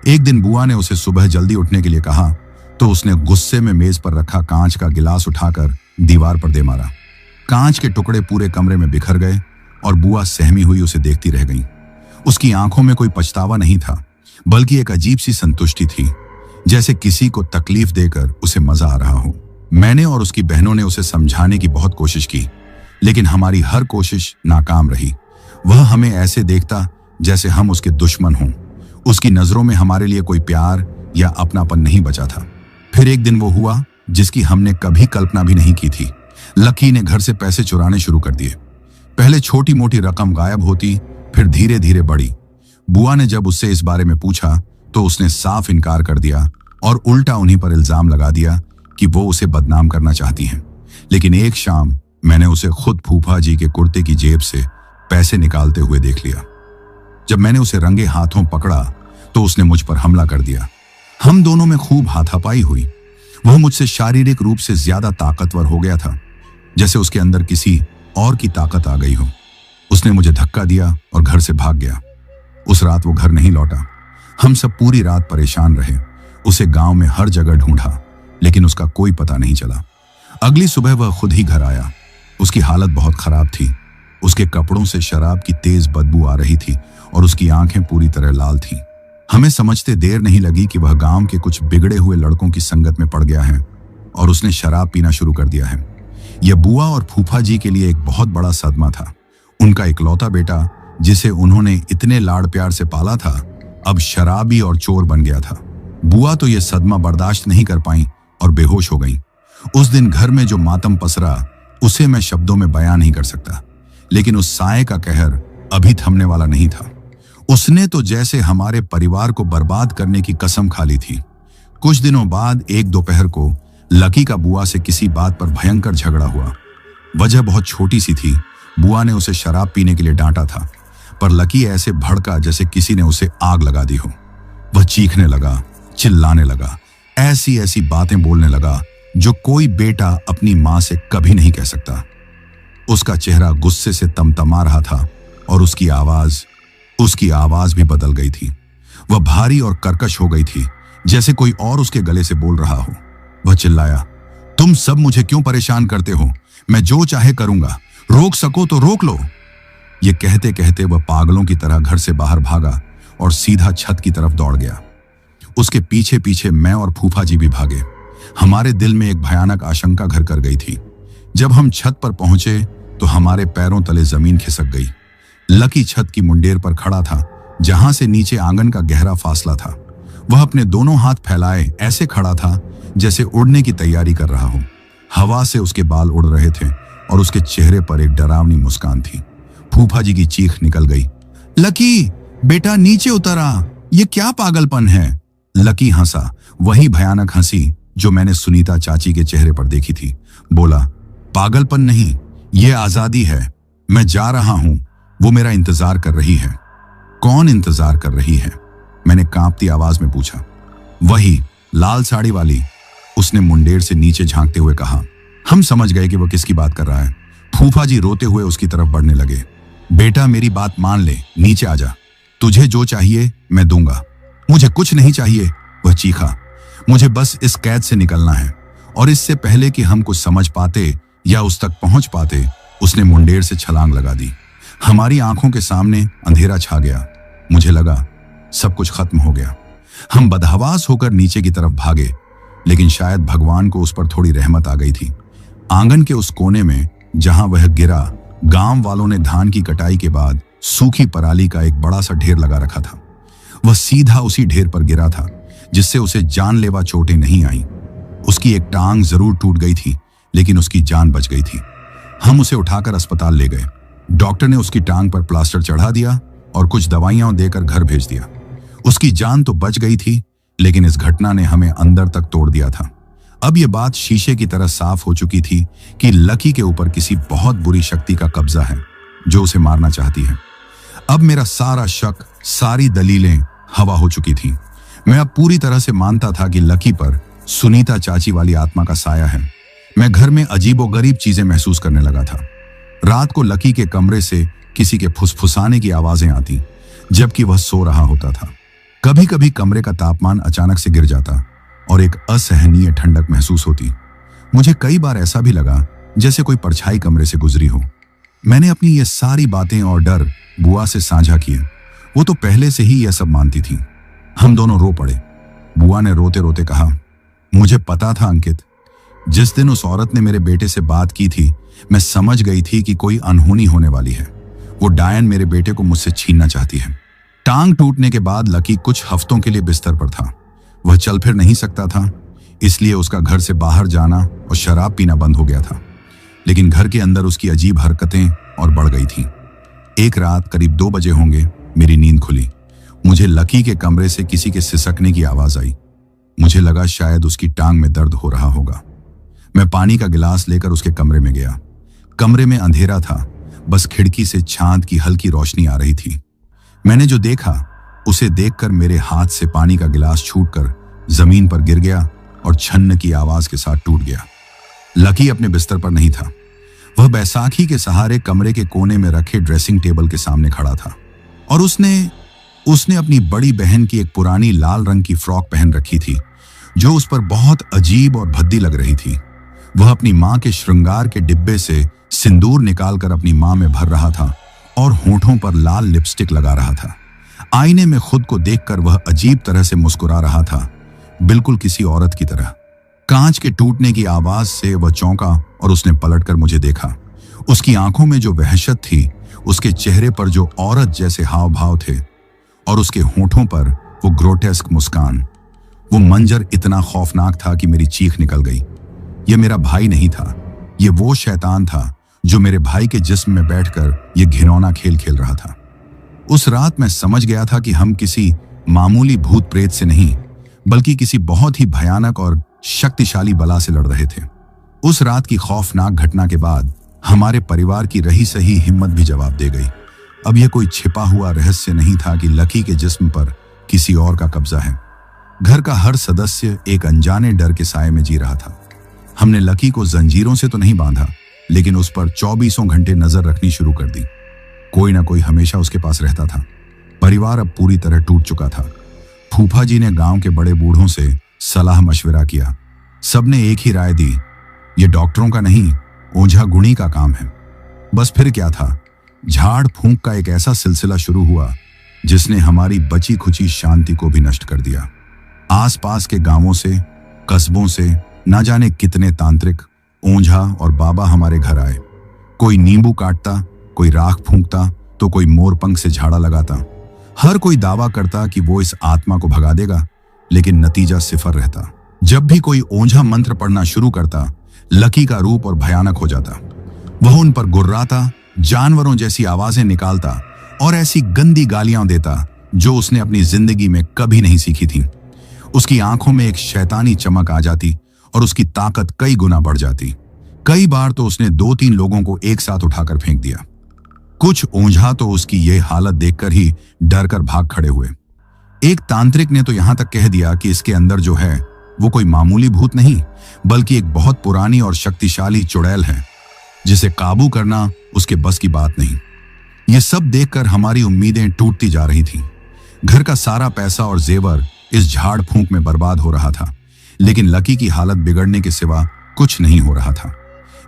एक दिन बुआ ने उसे सुबह जल्दी उठने के लिए कहा तो उसने गुस्से में मेज पर रखा कांच का गिलास उठाकर दीवार पर दे मारा। कांच के टुकड़े पूरे कमरे में बिखर गए और बुआ सहमी हुई उसे देखती रह गई। उसकी आंखों में कोई पछतावा नहीं था, बल्कि एक अजीब सी संतुष्टि थी, जैसे किसी को तकलीफ देकर उसे मजा आ रहा हो। मैंने और उसकी बहनों ने उसे समझाने की बहुत कोशिश की, लेकिन हमारी हर कोशिश नाकाम रही। वह हमें ऐसे देखता जैसे हम उसके दुश्मन हों। उसकी नजरों में हमारे लिए कोई प्यार या अपनापन नहीं बचा था। फिर एक दिन वो हुआ जिसकी हमने कभी कल्पना भी नहीं की थी। लकी ने घर से पैसे चुराने शुरू कर दिए। पहले छोटी मोटी रकम गायब होती, फिर धीरे धीरे बढ़ी। बुआ ने जब उससे इस बारे में पूछा तो उसने साफ इनकार कर दिया और उल्टा उन्हीं पर इल्जाम लगा दिया कि वो उसे बदनाम करना चाहती हैं। लेकिन एक शाम मैंने उसे खुद फूफा जी के कुर्ते की जेब से पैसे निकालते हुए देख लिया। जब मैंने उसे रंगे हाथों पकड़ा तो उसने मुझ पर हमला कर दिया। हम दोनों में खूब हाथापाई हुई। वह मुझसे शारीरिक रूप से ज्यादा ताकतवर हो गया था, जैसे उसके अंदर किसी और की ताकत आ गई हो। उसने मुझे धक्का दिया और घर से भाग गया। उस रात वो घर नहीं लौटा। हम सब पूरी रात परेशान रहे। उसे गांव में हर जगह ढूंढा, लेकिन उसका कोई पता नहीं चला। अगली सुबह वह खुद ही घर आया। उसकी हालत बहुत खराब थी। उसके कपड़ों से शराब की तेज बदबू आ रही थी और उसकी आंखें पूरी तरह लाल थीं। हमें समझते देर नहीं लगी कि वह गांव के कुछ बिगड़े हुए लड़कों की संगत में पड़ गया है और उसने शराब पीना शुरू कर दिया है। यह बुआ और फूफा जी के लिए एक बहुत बड़ा सदमा था। उनका इकलौता बेटा, जिसे उन्होंने इतने लाड़ प्यार से पाला था, अब शराबी और चोर बन गया था। बुआ तो यह सदमा बर्दाश्त नहीं कर पाई और बेहोश हो गई। उस दिन घर में जो मातम पसरा, उसे मैं शब्दों में बयान नहीं कर सकता। लेकिन उस साए का कहर अभी थमने वाला नहीं था। उसने तो जैसे हमारे परिवार को बर्बाद करने की कसम खा ली थी। कुछ दिनों बाद एक दोपहर को लकी का बुआ से किसी बात पर भयंकर झगड़ा हुआ। वजह बहुत छोटी सी थी। बुआ ने उसे शराब पीने के लिए डांटा था, पर लकी ऐसे भड़का जैसे किसी ने उसे आग लगा दी हो। वह चीखने लगा, चिल्लाने लगा, ऐसी ऐसी बातें बोलने लगा जो कोई बेटा अपनी मां से कभी नहीं कह सकता। उसका चेहरा गुस्से से तमतमा रहा था और उसकी आवाज भी बदल गई थी। वह भारी और कर्कश हो गई थी, जैसे कोई और उसके गले से बोल रहा हो। वह चिल्लाया, तुम सब मुझे क्यों परेशान करते हो? मैं जो चाहे करूंगा। रोक सको तो रोक लो। ये कहते कहते वह पागलों की तरह घर से बाहर भागा और सीधा छत की तरफ दौड़ गया। उसके पीछे पीछे मैं और फूफा जी भी भागे। हमारे दिल में एक भयानक आशंका घर कर गई थी। जब हम छत पर पहुंचे तो हमारे पैरों तले जमीन खिसक गई। लकी छत की मुंडेर पर खड़ा था, जहां से नीचे आंगन का गहरा फासला था। वह अपने दोनों हाथ फैलाए ऐसे खड़ा था जैसे उड़ने की तैयारी कर रहा हो। हवा से उसके बाल उड़ रहे थे और उसके चेहरे पर एक डरावनी मुस्कान थी। फूफा जी की चीख निकल गई, लकी बेटा नीचे उतर आ, ये क्या पागलपन है। लकी हंसा, वही भयानक हंसी जो मैंने सुनीता चाची के चेहरे पर देखी थी। बोला, पागलपन नहीं, ये आजादी है। मैं जा रहा हूं, वो मेरा इंतजार कर रही है। कौन इंतजार कर रही है? मैंने कांपती आवाज में पूछा। वही लाल साड़ी वाली, उसने मुंडेर से नीचे झांकते हुए कहा। हम समझ गए कि वह किसकी बात कर रहा है। फूफा जी रोते हुए उसकी तरफ बढ़ने लगे। बेटा मेरी बात मान ले, नीचे आ जा। तुझे जो चाहिए मैं दूंगा। मुझे कुछ नहीं चाहिए, वह चीखा। मुझे बस इस कैद से निकलना है। और इससे पहले कि हम कुछ समझ पाते या उस तक पहुंच पाते, उसने मुंडेर से छलांग लगा दी। हमारी आंखों के सामने अंधेरा छा गया। मुझे लगा सब कुछ खत्म हो गया। हम बदहवास होकर नीचे की तरफ भागे, लेकिन शायद भगवान को उस पर थोड़ी रहमत आ गई थी। आंगन के उस कोने में जहां वह गिरा, गांव वालों ने धान की कटाई के बाद सूखी पराली का एक बड़ा सा ढेर लगा रखा था। वह सीधा उसी ढेर पर गिरा था, जिससे उसे जानलेवा चोटें नहीं आईं। उसकी एक टांग जरूर टूट गई थी, लेकिन उसकी जान बच गई थी। हम उसे उठाकर अस्पताल ले गए। डॉक्टर ने उसकी टांग पर प्लास्टर चढ़ा दिया और कुछ दवाइयां देकर घर भेज दिया। उसकी जान तो बच गई थी, लेकिन इस घटना ने हमें अंदर तक तोड़ दिया था। अब यह बात शीशे की तरह साफ हो चुकी थी कि लकी के ऊपर किसी बहुत बुरी शक्ति का कब्जा है, जो उसे मारना चाहती है। अब मेरा सारा शक, सारी दलीलें हवा हो चुकी थी। मैं अब पूरी तरह से मानता था कि लकी पर सुनीता चाची वाली आत्मा का साया है। मैं घर में अजीबोगरीब चीजें महसूस करने लगा था। रात को लकी के कमरे से किसी के फुसफुसाने की आवाजें आती, जबकि वह सो रहा होता था। कभी कभी कमरे का तापमान अचानक से गिर जाता और एक असहनीय ठंडक महसूस होती। मुझे कई बार ऐसा भी लगा जैसे कोई परछाई कमरे से गुजरी हो। मैंने अपनी ये सारी बातें और डर बुआ से साझा किए। वो तो पहले से ही यह सब मानती थी। हम दोनों रो पड़े। बुआ ने रोते रोते कहा, मुझे पता था अंकित, जिस दिन उस औरत ने मेरे बेटे से बात की थी, मैं समझ गई थी कि कोई अनहोनी होने वाली है। वो डायन मेरे बेटे को मुझसे छीनना चाहती है। टांग टूटने के बाद लकी कुछ हफ्तों के लिए बिस्तर पर था। वह चल फिर नहीं सकता था, इसलिए उसका घर से बाहर जाना और शराब पीना बंद हो गया था। लेकिन घर के अंदर उसकी अजीब हरकतें और बढ़ गई थीं। एक रात करीब 2 बजे होंगे, मेरी नींद खुली। मुझे लकी के कमरे से किसी के सिसकने की आवाज आई। मुझे लगा शायद उसकी टांग में दर्द हो रहा होगा। मैं पानी का गिलास लेकर उसके कमरे में गया। कमरे में अंधेरा था, बस खिड़की से चांद की हल्की रोशनी आ रही थी। मैंने जो देखा उसे देखकर मेरे हाथ से पानी का गिलास छूटकर जमीन पर गिर गया और छन्न की आवाज के साथ टूट गया। लकी अपने बिस्तर पर नहीं था। वह बैसाखी के सहारे कमरे के कोने में रखे ड्रेसिंग टेबल के सामने खड़ा था और उसने अपनी बड़ी बहन की एक पुरानी लाल रंग की फ्रॉक पहन रखी थी, जो उस पर बहुत अजीब और भद्दी लग रही थी। वह अपनी मां के श्रृंगार के डिब्बे से सिंदूर निकालकर अपनी मां में भर रहा था और होठों पर लाल लिपस्टिक लगा रहा था। आईने में खुद को देखकर वह अजीब तरह से मुस्कुरा रहा था, बिल्कुल किसी औरत की तरह। कांच के टूटने की आवाज से वह चौंका और उसने पलटकर मुझे देखा। उसकी आंखों में जो वहशत थी, उसके चेहरे पर जो औरत जैसे हाव भाव थे और उसके होठों पर वो ग्रोटेस्क मुस्कान, वो मंजर इतना खौफनाक था कि मेरी चीख निकल गई। यह मेरा भाई नहीं था, यह वो शैतान था जो मेरे भाई के जिस्म में बैठकर यह घिनौना खेल खेल रहा था। उस रात मैं समझ गया था कि हम किसी मामूली भूत प्रेत से नहीं, बल्कि किसी बहुत ही भयानक और शक्तिशाली बला से लड़ रहे थे। उस रात की खौफनाक घटना के बाद हमारे परिवार की रही सही हिम्मत भी जवाब दे गई। अब यह कोई छिपा हुआ रहस्य नहीं था कि लकी के जिस्म पर किसी और का कब्जा है। घर का हर सदस्य एक अनजाने डर के साए में जी रहा था। हमने लकी को जंजीरों से तो नहीं बांधा, लेकिन उस पर 24 घंटे नजर रखनी शुरू कर दी। कोई ना कोई हमेशा उसके पास रहता था। परिवार अब पूरी तरह टूट चुका था। फूफा जी ने गांव के बड़े बूढ़ों से सलाह मशविरा किया। सबने एक ही राय दी, ये डॉक्टरों का नहीं, ओझा गुणी का काम है। बस फिर क्या था, झाड़ फूंक का एक ऐसा सिलसिला शुरू हुआ जिसने हमारी बची खुची शांति को भी नष्ट कर दिया। आसपास के गांवों से, कस्बों से ना जाने कितने तांत्रिक, ओंझा और बाबा हमारे घर आए। कोई नींबू काटता, कोई राख फूंकता, तो कोई मोरपंख से झाड़ा लगाता। हर कोई दावा करता कि वो इस आत्मा को भगा देगा, लेकिन नतीजा सिफर रहता। जब भी कोई ओंझा मंत्र पढ़ना शुरू करता, लकी का रूप और भयानक हो जाता। वह उन पर गुर्राता, जानवरों जैसी आवाजें निकालता और ऐसी गंदी गालियां देता जो उसने अपनी जिंदगी में कभी नहीं सीखी थी। उसकी आंखों में एक शैतानी चमक आ जाती और उसकी ताकत कई गुना बढ़ जाती। कई बार तो उसने 2-3 लोगों को एक साथ उठाकर फेंक दिया। कुछ ओंझा तो उसकी यह हालत देखकर ही डरकर भाग खड़े हुए। एक तांत्रिक ने तो यहां तक कह दिया कि इसके अंदर जो है वो कोई मामूली भूत नहीं, बल्कि एक बहुत पुरानी और शक्तिशाली चुड़ैल है, जिसे काबू करना उसके बस की बात नहीं। ये सब देखकर हमारी उम्मीदें टूटती जा रही थीं। घर का सारा पैसा और जेवर इस झाड़ फूंक में बर्बाद हो रहा था, लेकिन लकी की हालत बिगड़ने के सिवा कुछ नहीं हो रहा था।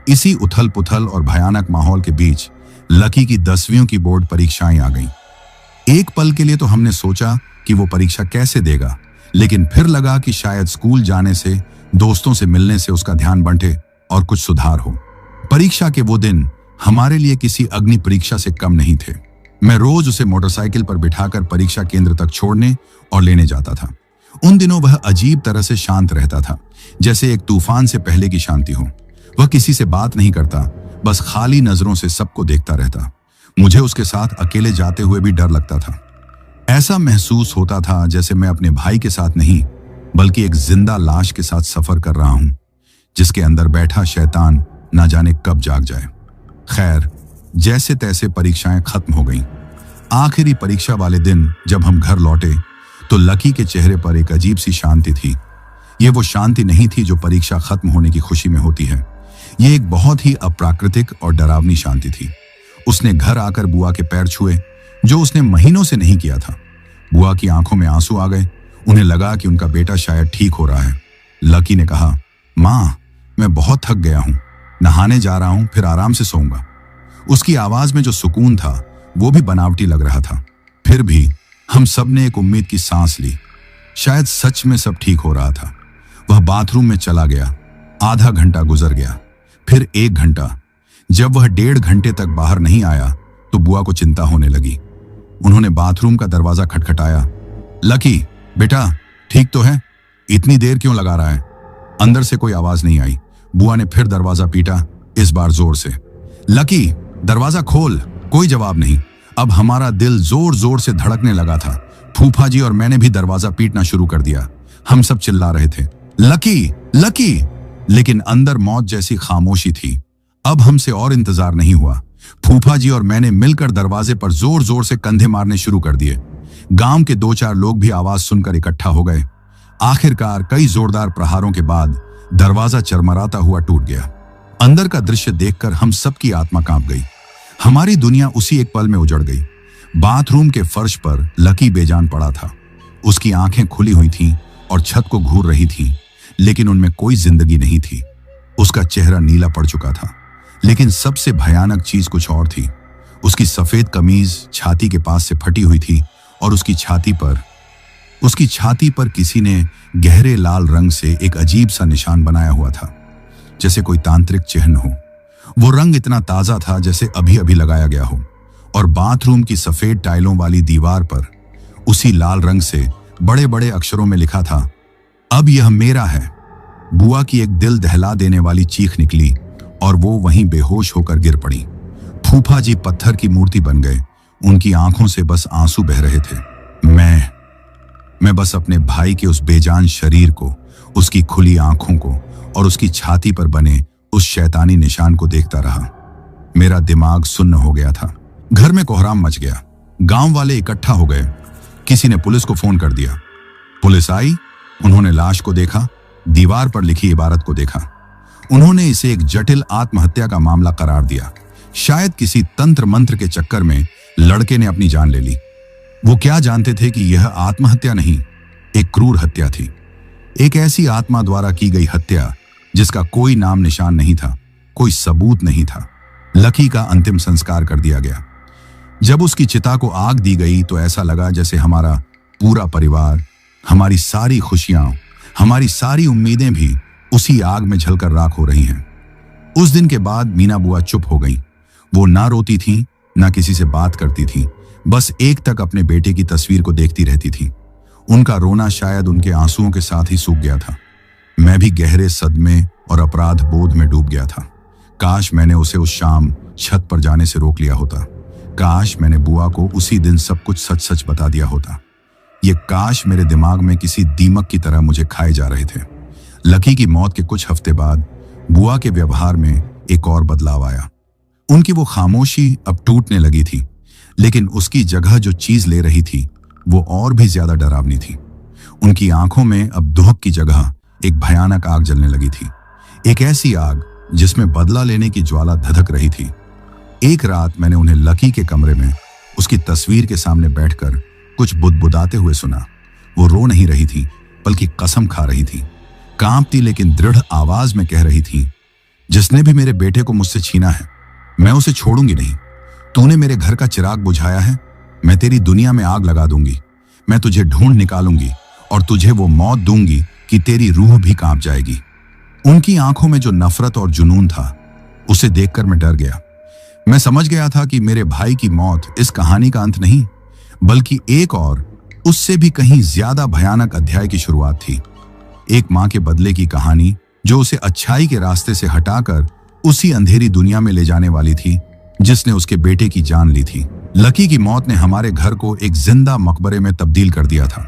इसी उथल पुथल और भयानक माहौल के बीच लकी की 10वीं की बोर्ड परीक्षाएं आ गईं। एक पल के लिए तो हमने सोचा कि वो परीक्षा कैसे देगा, लेकिन फिर लगा कि शायद स्कूल जाने से, दोस्तों से मिलने से उसका ध्यान बंटे और कुछ सुधार हो। परीक्षा के वो दिन हमारे लिए किसी अग्नि परीक्षा से कम नहीं थे। मैं रोज उसे मोटरसाइकिल पर बिठाकर परीक्षा केंद्र तक छोड़ने और लेने जाता था। उन दिनों वह अजीब तरह से शांत रहता था, जैसे एक तूफान से पहले की शांति हो। वह किसी से बात नहीं करता, बस खाली नजरों से सबको देखता रहता। मुझे उसके साथ अकेले जाते हुए भी डर लगता था। ऐसा महसूस होता था जैसे मैं अपने भाई के साथ नहीं, बल्कि एक जिंदा लाश के साथ सफर कर रहा हूं, जिसके अंदर बैठा शैतान ना जाने कब जाग जाए। खैर, जैसे तैसे परीक्षाएं खत्म हो गईं। आखिरी परीक्षा वाले दिन जब हम घर लौटे तो लकी के चेहरे पर एक अजीब सी शांति थी। ये वो शांति नहीं थी जो परीक्षा खत्म होने की खुशी में होती है। ये एक बहुत ही अप्राकृतिक और डरावनी शांति थी। उसने घर आकर बुआ के पैर छुए, जो उसने महीनों से नहीं किया था। बुआ की आंखों में आंसू आ गए। उन्हें लगा कि उनका बेटा शायद ठीक हो रहा है। लकी ने कहा, माँ, मैं बहुत थक गया हूं, नहाने जा रहा हूं, फिर आराम से सोऊंगा। उसकी आवाज में जो सुकून था वो भी बनावटी लग रहा था। फिर भी हम सब ने एक उम्मीद की सांस ली। शायद सच में सब ठीक हो रहा था। वह बाथरूम में चला गया। आधा घंटा गुजर गया, फिर 1 घंटा। जब वह 1.5 घंटे तक बाहर नहीं आया तो बुआ को चिंता होने लगी। उन्होंने बाथरूम का दरवाजा खटखटाया। लकी, बेटा ठीक तो है? इतनी देर क्यों लगा रहा है? अंदर से कोई आवाज नहीं आई। बुआ ने फिर दरवाजा पीटा, इस बार जोर से। लकी, दरवाजा खोल। कोई जवाब नहीं। अब हमारा दिल जोर जोर से धड़कने लगा था। फूफा जी और मैंने भी दरवाजा पीटना शुरू कर दिया। हम सब चिल्ला रहे थे, लकी, लकी, लेकिन अंदर मौत जैसी खामोशी थी। अब हमसे और इंतजार नहीं हुआ। फूफा जी और मैंने मिलकर दरवाजे पर जोर जोर से कंधे मारने शुरू कर दिए। गांव के 2-4 लोग भी आवाज सुनकर इकट्ठा हो गए। आखिरकार कई जोरदार प्रहारों के बाद दरवाजा चरमराता हुआ टूट गया। अंदर का दृश्य देखकर हम सबकी आत्मा कांप गई। हमारी दुनिया उसी एक पल में उजड़ गई। बाथरूम के फर्श पर लकी बेजान पड़ा था। उसकी आंखें खुली हुई थीं और छत को घूर रही थीं, लेकिन उनमें कोई जिंदगी नहीं थी। उसका चेहरा नीला पड़ चुका था, लेकिन सबसे भयानक चीज कुछ और थी। उसकी सफेद कमीज छाती के पास से फटी हुई थी और उसकी छाती पर किसी ने गहरे लाल रंग से एक अजीब सा निशान बनाया हुआ था, जैसे कोई तांत्रिक चिन्ह हो। वो रंग इतना ताजा था जैसे अभी अभी लगाया गया हो, और बाथरूम की सफेद टाइलों वाली दीवार पर उसी लाल रंग से बड़े बड़े अक्षरों में लिखा था, अब यह मेरा है। बुआ की एक दिल दहला देने वाली चीख निकली और वो वहीं बेहोश होकर गिर पड़ी। फूफा जी पत्थर की मूर्ति बन गए। उनकी आंखों से बस आंसू बह रहे थे। मैं बस अपने भाई के उस बेजान शरीर को, उसकी खुली आंखों को और उसकी छाती पर बने उस शैतानी निशान को देखता रहा। मेरा दिमाग सुन्न हो गया था। घर में कोहराम मच गया। गांव वाले इकट्ठा हो गए। किसी ने पुलिस को फोन कर दिया। पुलिस आई। उन्होंने लाश को देखा, दीवार पर लिखी इबारत को देखा। उन्होंने इसे एक जटिल आत्महत्या का मामला करार दिया। शायद किसी तंत्र मंत्र के चक्कर में लड़के ने अपनी जान ले ली। वो क्या जानते थे कि यह आत्महत्या नहीं, एक क्रूर हत्या थी। एक ऐसी आत्मा द्वारा की गई हत्या जिसका कोई नाम निशान नहीं था, कोई सबूत नहीं था। लकी का अंतिम संस्कार कर दिया गया। जब उसकी चिता को आग दी गई तो ऐसा लगा जैसे हमारा पूरा परिवार, हमारी सारी खुशियां, हमारी सारी उम्मीदें भी उसी आग में जलकर राख हो रही हैं। उस दिन के बाद मीना बुआ चुप हो गई। वो ना रोती थी, ना किसी से बात करती थी, बस एक तक अपने बेटे की तस्वीर को देखती रहती थी। उनका रोना शायद उनके आंसुओं के साथ ही सूख गया था। मैं भी गहरे सदमे और अपराध बोध में डूब गया था। काश मैंने उसे उस शाम छत पर जाने से रोक लिया होता। काश मैंने बुआ को उसी दिन सब कुछ सच सच बता दिया होता। ये काश मेरे दिमाग में किसी दीमक की तरह मुझे खाए जा रहे थे। लकी की मौत के कुछ हफ्ते बाद बुआ के व्यवहार में एक और बदलाव आया। उनकी वो खामोशी अब टूटने लगी थी, लेकिन उसकी जगह जो चीज ले रही थी वो और भी ज्यादा डरावनी थी। उनकी आंखों में अब दुहक की जगह एक भयानक आग जलने लगी थी। एक ऐसी आग जिसमें बदला लेने की ज्वाला धधक रही थी। एक रात मैंने उन्हें लकी के कमरे में उसकी तस्वीर के सामने बैठकर कुछ बुदबुदाते हुए सुना। वो रो नहीं रही थी, बल्कि कसम खा रही थी। कांपती लेकिन दृढ़ आवाज में कह रही थी, जिसने भी मेरे बेटे को मुझसे छीना है, मैं उसे छोड़ूंगी नहीं। तूने मेरे घर का चिराग बुझाया है, मैं तेरी दुनिया में आग लगा दूंगी। मैं तुझे ढूंढ निकालूंगी और तुझे वो मौत दूंगी कि तेरी रूह भी कांप जाएगी। उनकी आंखों में जो नफरत और जुनून था, उसे देखकर मैं डर गया। मैं समझ गया था कि मेरे भाई की मौत इस कहानी का अंत नहीं, बल्कि एक और उससे भी कहीं ज्यादा भयानक अध्याय की शुरुआत थी। एक मां के बदले की कहानी जो उसे अच्छाई के रास्ते से हटाकर उसी अंधेरी दुनिया में ले जाने वाली थी जिसने उसके बेटे की जान ली थी। लकी की मौत ने हमारे घर को एक जिंदा मकबरे में तब्दील कर दिया था।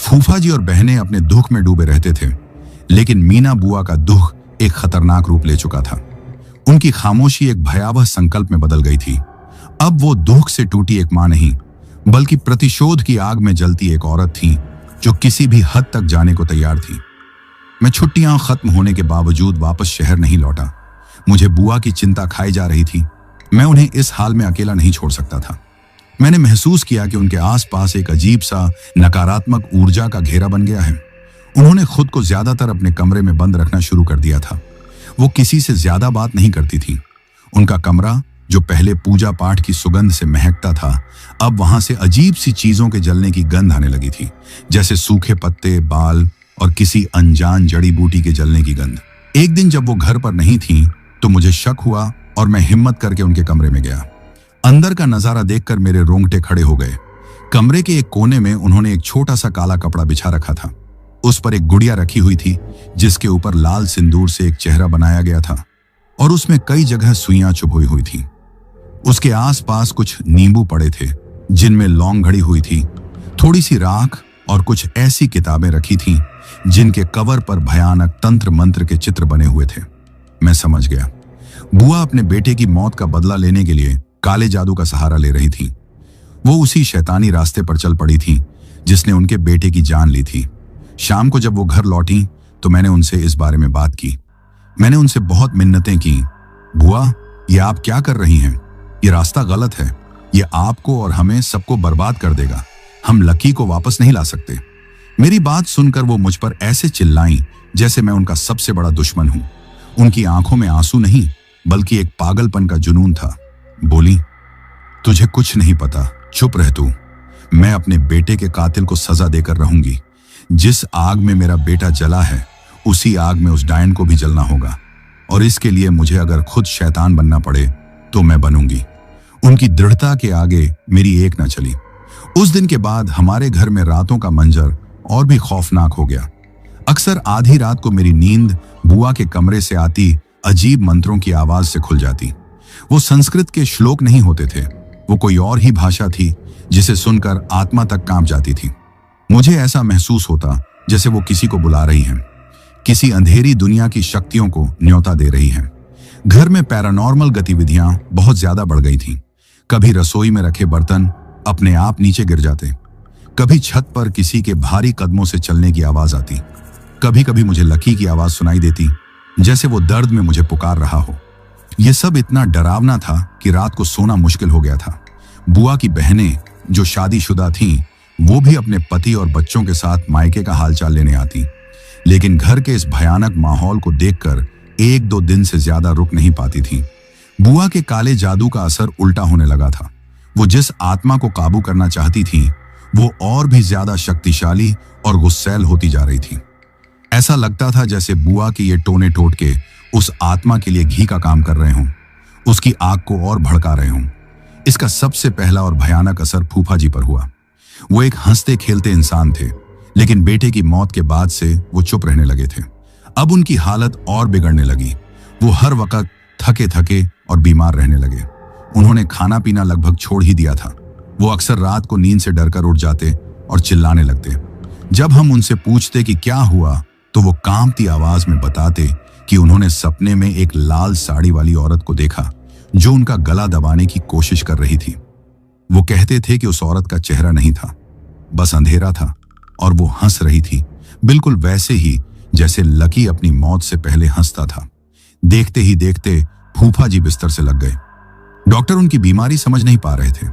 फूफा जी और बहनें अपने दुख में डूबे रहते थे, लेकिन मीना बुआ का दुख एक खतरनाक रूप ले चुका था। उनकी खामोशी एक भयावह संकल्प में बदल गई थी। अब वो दुख से टूटी एक मां नहीं, बल्कि प्रतिशोध की आग में जलती एक औरत थी जो किसी भी हद तक जाने को तैयार थी। मैं छुट्टियां खत्म होने के बावजूद वापस शहर नहीं लौटा। मुझे बुआ की चिंता खाई जा रही थी। मैं उन्हें इस हाल में अकेला नहीं छोड़ सकता था। मैंने महसूस किया कि उनके आसपास एक अजीब सा नकारात्मक ऊर्जा का घेरा बन गया है। उन्होंने खुद को ज्यादातर अपने कमरे में बंद रखना शुरू कर दिया था। वो किसी से ज्यादा बात नहीं करती थी। उनका कमरा, जो पहले पूजा पाठ की सुगंध से महकता था, अब वहां से अजीब सी चीजों के जलने की गंध आने लगी थी, जैसे सूखे पत्ते, बाल और किसी अनजान जड़ी बूटी के जलने की गंध। एक दिन जब वो घर पर नहीं थी तो मुझे शक हुआ और मैं हिम्मत करके उनके कमरे में गया। अंदर का नजारा देखकर मेरे रोंगटे खड़े हो गए। कमरे के एक कोने में उन्होंने एक छोटा सा काला कपड़ा बिछा रखा था। उस पर एक गुड़िया रखी हुई थी जिसके ऊपर लाल सिंदूर से एक चेहरा बनाया गया था और उसमें कई जगह सुइयां चुभोई हुई थी। उसके आसपास कुछ नींबू पड़े थे जिनमें लौंग घड़ी हुई थी। थोड़ी सी राख और कुछ ऐसी किताबें रखी थीं जिनके कवर पर भयानक तंत्र मंत्र के चित्र बने हुए थे। मैं समझ गया, बुआ अपने बेटे की मौत का बदला लेने के लिए काले जादू का सहारा ले रही थी। वो उसी शैतानी रास्ते पर चल पड़ी थी जिसने उनके बेटे की जान ली थी। शाम को जब वो घर लौटी तो मैंने उनसे इस बारे में बात की। मैंने उनसे बहुत मिन्नतें की। बुआ, ये आप क्या कर रही हैं? ये रास्ता गलत है। ये आपको और हमें सबको बर्बाद कर देगा। हम लकी को वापस नहीं ला सकते। मेरी बात सुनकर वो मुझ पर ऐसे चिल्लाईं जैसे मैं उनका सबसे बड़ा दुश्मन हूं। उनकी आंखों में आंसू नहीं, बल्कि एक पागलपन का जुनून था। बोली, तुझे कुछ नहीं पता, चुप रह तू। मैं अपने बेटे के कातिल को सजा देकर रहूंगी। जिस आग में मेरा बेटा जला है, उसी आग में उस डायन को भी जलना होगा, और इसके लिए मुझे अगर खुद शैतान बनना पड़े तो मैं बनूंगी। उनकी दृढ़ता के आगे मेरी एक न चली। उस दिन के बाद हमारे घर में रातों का मंजर और भी खौफनाक हो गया। अक्सर आधी रात को मेरी नींद बुआ के कमरे से आती अजीब मंत्रों की आवाज से खुल जाती। वो संस्कृत के श्लोक नहीं होते थे, वो कोई और ही भाषा थी जिसे सुनकर आत्मा तक कांप जाती थी। मुझे ऐसा महसूस होता जैसे वो किसी को बुला रही हैं, किसी अंधेरी दुनिया की शक्तियों को न्योता दे रही हैं। घर में पैरानॉर्मल गतिविधियां बहुत ज्यादा बढ़ गई थीं। कभी रसोई में रखे बर्तन अपने आप नीचे गिर जाते, कभी छत पर किसी के भारी कदमों से चलने की आवाज आती, कभी कभी मुझे लकी की आवाज सुनाई देती जैसे वो दर्द में मुझे पुकार रहा हो। यह सब इतना डरावना था कि रात को सोना मुश्किल हो गया था। बुआ की बहनें जो शादीशुदा थीं, वो भी अपने पति और बच्चों के साथ मायके का हालचाल लेने आती, लेकिन घर के इस भयानक माहौल को देखकर 1-2 दिन से ज्यादा रुक नहीं पाती थी। बुआ के काले जादू का असर उल्टा होने लगा था। वो जिस आत्मा को काबू करना चाहती थी वो और भी ज्यादा शक्तिशाली और गुस्सैल होती जा रही थी। ऐसा लगता था जैसे बुआ के ये टोने टोटके उस आत्मा के लिए घी का काम कर रहे हों, उसकी आग को और भड़का रहे हों। इसका सबसे पहला और भयानक असर फूफा जी पर हुआ। वो एक हंसते खेलते इंसान थे, लेकिन बेटे की मौत के बाद से वो चुप रहने लगे थे। अब उनकी हालत और बिगड़ने लगी। वो हर वक्त थके थके और बीमार रहने लगे। उन्होंने खाना पीना लगभग छोड़ ही दिया था। वो अक्सर रात को नींद से डरकर उठ जाते और चिल्लाने लगते। जब हम उनसे पूछते कि क्या हुआ तो वो कांपती आवाज में बताते कि उन्होंने सपने में एक लाल साड़ी वाली औरत को देखा जो उनका गला दबाने की कोशिश कर रही थी। वो कहते थे कि उस औरत का चेहरा नहीं था, बस अंधेरा था और वो हंस रही थी, बिल्कुल वैसे ही जैसे लकी अपनी मौत से पहले हंसता था। देखते ही देखते फूफा जी बिस्तर से लग गए। डॉक्टर उनकी बीमारी समझ नहीं पा रहे थे।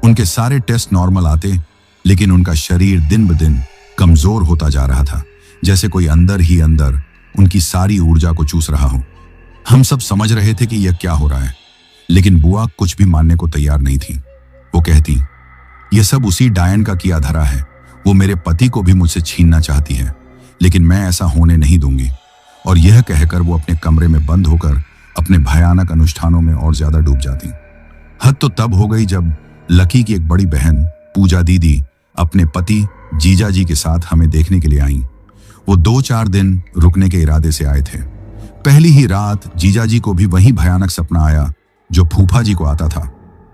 उनके सारे टेस्ट नॉर्मल आते, लेकिन उनका शरीर दिन ब दिन कमजोर होता जा रहा था, जैसे कोई अंदर ही अंदर उनकी सारी ऊर्जा को चूस रहा हो। हम सब समझ रहे थे कि यह क्या हो रहा है, लेकिन बुआ कुछ भी मानने को तैयार नहीं थी। वो कहती, यह सब उसी डायन का किया धरा है। वो मेरे पति को भी मुझसे छीनना चाहती है, लेकिन मैं ऐसा होने नहीं दूंगी। और यह कहकर वो अपने कमरे में बंद होकर अपने भयानक अनुष्ठानों में और ज्यादा डूब जाती। हद तो तब हो गई जब लकी की एक बड़ी बहन पूजा दीदी अपने पति जीजा जी के साथ हमें देखने के लिए आई। वो 2-4 दिन रुकने के इरादे से आए थे। पहली ही रात जीजा जी को भी वही भयानक सपना आया जो फूफा जी को आता था।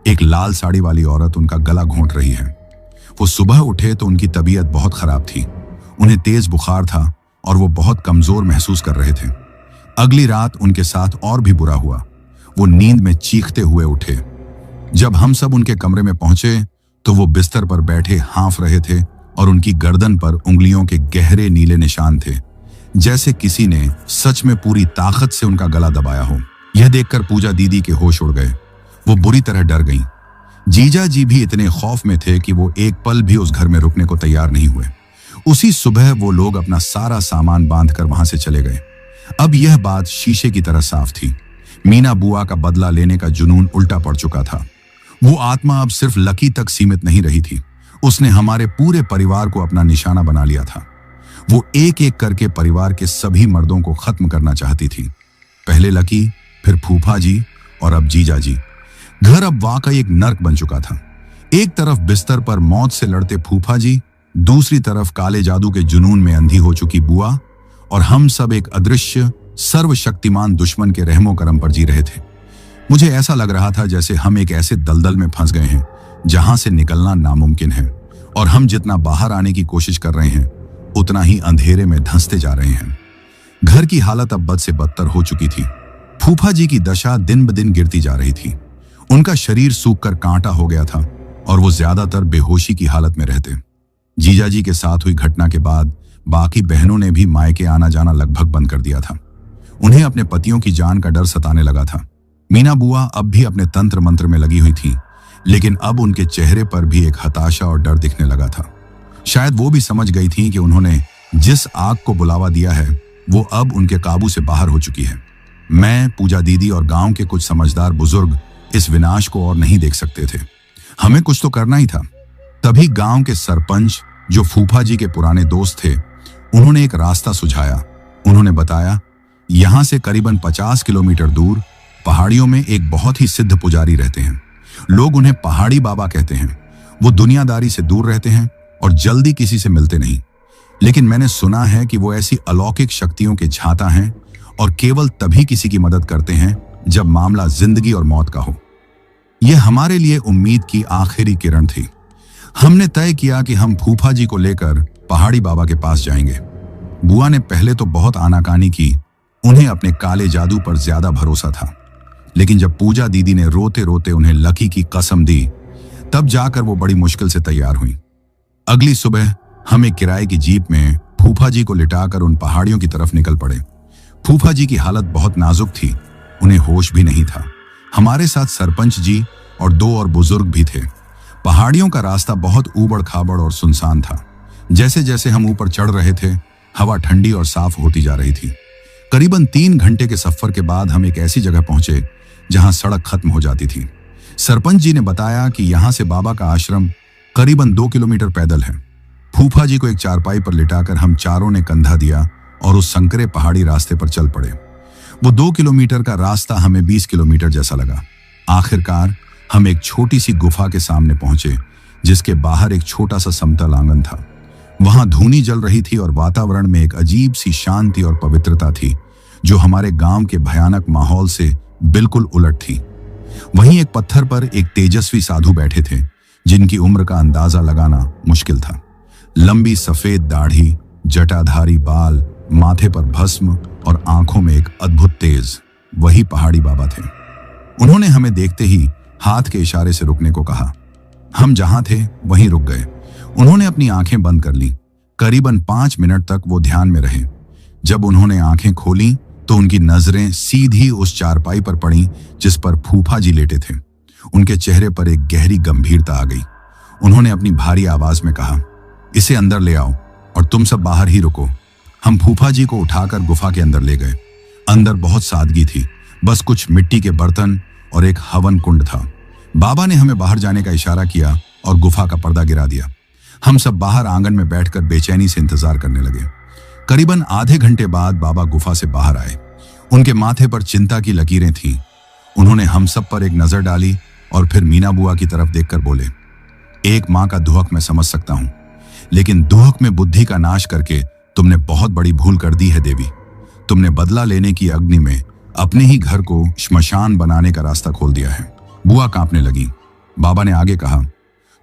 एक लाल साड़ी वाली औरत उनका गला घोंट रही है। वो सुबह उठे तो उनकी तबीयत बहुत खराब थी। उन्हें तेज बुखार था और वो बहुत कमजोर महसूस कर रहे थे। अगली रात उनके साथ और भी बुरा हुआ। वो नींद में चीखते हुए उठे। जब हम सब उनके कमरे में पहुंचे तो वो बिस्तर पर बैठे हाँफ रहे थे और उनकी गर्दन पर उंगलियों के गहरे नीले निशान थे, जैसे किसी ने सच में पूरी ताकत से उनका गला दबाया हो। यह देखकर पूजा दीदी के होश उड़ गए। वो बुरी तरह डर गईं। जीजा जी भी इतने खौफ में थे कि वो एक पल भी उस घर में रुकने को तैयार नहीं हुए। उसी सुबह वो लोग अपना सारा सामान बांधकर वहां से चले गए। अब यह बात शीशे की तरह साफ थी। मीना बुआ का बदला लेने का जुनून उल्टा पड़ चुका था। वो आत्मा अब सिर्फ लकी तक सीमित नहीं रही थी। उसने हमारे पूरे परिवार को अपना निशाना बना लिया था। वो एक एक करके परिवार के सभी मर्दों को खत्म करना चाहती थी। पहले लकी, फिर फूफा जी और अब जीजा जी। घर अब वाकई एक नर्क बन चुका था। एक तरफ बिस्तर पर मौत से लड़ते फूफा जी, दूसरी तरफ काले जादू के जुनून में अंधी हो चुकी बुआ, और हम सब एक अदृश्य सर्वशक्तिमान दुश्मन के रहमो करम पर जी रहे थे। मुझे ऐसा लग रहा था जैसे हम एक ऐसे दलदल में फंस गए हैं जहां से निकलना नामुमकिन है, और हम जितना बाहर आने की कोशिश कर रहे हैं उतना ही अंधेरे में धंसते जा रहे हैं। घर की हालत अब बद से बदतर हो चुकी थी। फूफा जी की दशा दिन ब दिन गिरती जा रही थी। उनका शरीर सूखकर कांटा हो गया था और वो ज्यादातर बेहोशी की हालत में रहते। जीजा जी के साथ हुई घटना के बाद बाकी बहनों ने भी मायके आना जाना लगभग बंद कर दिया था। उन्हें अपने पतियों की जान का डर सताने लगा था। मीना बुआ अब भी अपने तंत्र मंत्र में लगी हुई थी, लेकिन अब उनके चेहरे पर भी एक हताशा और डर दिखने लगा था। शायद वो भी समझ गई थी कि उन्होंने जिस आग को बुलावा दिया है वो अब उनके काबू से बाहर हो चुकी है। मैं, पूजा दीदी और गांव के कुछ समझदार बुजुर्ग इस विनाश को और नहीं देख सकते थे। हमें कुछ तो करना ही था। तभी गांव के सरपंच, जो फूफा जी के पुराने दोस्त थे, उन्होंने एक रास्ता सुझाया। उन्होंने बताया, यहां से करीबन 50 किलोमीटर दूर पहाड़ियों में एक बहुत ही सिद्ध पुजारी रहते हैं। लोग उन्हें पहाड़ी बाबा कहते हैं। वो दुनियादारी से दूर रहते हैं और जल्दी किसी से मिलते नहीं, लेकिन मैंने सुना है कि वो ऐसी अलौकिक शक्तियों के झाता हैं और केवल तभी किसी की मदद करते हैं जब मामला जिंदगी और मौत का हो। यह हमारे लिए उम्मीद की आखिरी किरण थी। हमने तय किया कि हम फूफा जी को लेकर पहाड़ी बाबा के पास जाएंगे। बुआ ने पहले तो बहुत आनाकानी की। उन्हें अपने काले जादू पर ज्यादा भरोसा था, लेकिन जब पूजा दीदी ने रोते रोते उन्हें लकी की कसम दी, तब जाकर वो बड़ी मुश्किल से तैयार हुई। अगली सुबह हम एक किराए की जीप में फूफा जी को लिटाकर उन पहाड़ियों की तरफ निकल पड़े। फूफा जी की हालत बहुत नाजुक थी, उन्हें होश भी नहीं था। हमारे साथ सरपंच जी और 2 और बुजुर्ग भी थे। पहाड़ियों का रास्ता बहुत ऊबड़ खाबड़ और सुनसान था। जैसे जैसे हम ऊपर चढ़ रहे थे, हवा ठंडी और साफ होती जा रही थी। करीबन 3 घंटे के सफर के बाद हम एक ऐसी जगह पहुंचे जहां सड़क खत्म हो जाती थी। सरपंच जी ने बताया कि यहां से बाबा का आश्रम करीबन 2 किलोमीटर पैदल है। फूफा जी को एक चारपाई पर लिटाकर हम चारों ने कंधा दिया और उस संकरे पहाड़ी रास्ते पर चल पड़े। वो 2 किलोमीटर का रास्ता हमें 20 किलोमीटर जैसा लगा। आखिरकार हम एक छोटी सी गुफा के सामने पहुंचे, जिसके बाहर एक छोटा सा समतल आंगन था। वहां धूनी जल रही थी और वातावरण में एक अजीब सी शांति और पवित्रता थी, जो हमारे गांव के भयानक माहौल से बिल्कुल उलट थी। वहीं एक पत्थर पर एक तेजस्वी साधु बैठे थे, जिनकी उम्र का अंदाजा लगाना मुश्किल था। लंबी सफेद दाढ़ी, जटाधारी बाल, माथे पर भस्म और आंखों में एक अद्भुत तेज, वही पहाड़ी बाबा थे। उन्होंने हमें देखते ही हाथ के इशारे से रुकने को कहा। हम जहां थे वहीं रुक गए। उन्होंने अपनी आंखें बंद कर ली। करीबन 5 मिनट तक वो ध्यान में रहे। जब उन्होंने आंखें खोली तो उनकी नजरें सीधी उस चारपाई पर पड़ी जिस पर फूफा जी लेटे थे। उनके चेहरे पर एक गहरी गंभीरता आ गई। उन्होंने अपनी भारी आवाज में कहा, इसे अंदर ले आओ और तुम सब बाहर ही रुको। हम फूफा जी को उठाकर गुफा के अंदर ले गए। अंदर बहुत सादगी थी, बस कुछ मिट्टी के बर्तन और एक हवन कुंड था। बाबा ने हमें बाहर जाने का इशारा किया और गुफा का पर्दा गिरा दिया। हम सब बाहर आंगन में बैठकर बेचैनी से इंतजार करने लगे। करीबन आधे घंटे बाद बाबा गुफा से बाहर आए। उनके माथे पर चिंता की लकीरें थीं। उन्होंने हम सब पर एक नजर डाली और फिर मीना बुआ की तरफ देखकर बोले, एक मां का दुहक मैं समझ सकता हूं, लेकिन दुहक में बुद्धि का नाश करके तुमने बहुत बड़ी भूल कर दी है देवी। तुमने बदला लेने की अग्नि में अपने ही घर को श्मशान बनाने का रास्ता खोल दिया है। बुआ कांपने लगी। बाबा ने आगे कहा,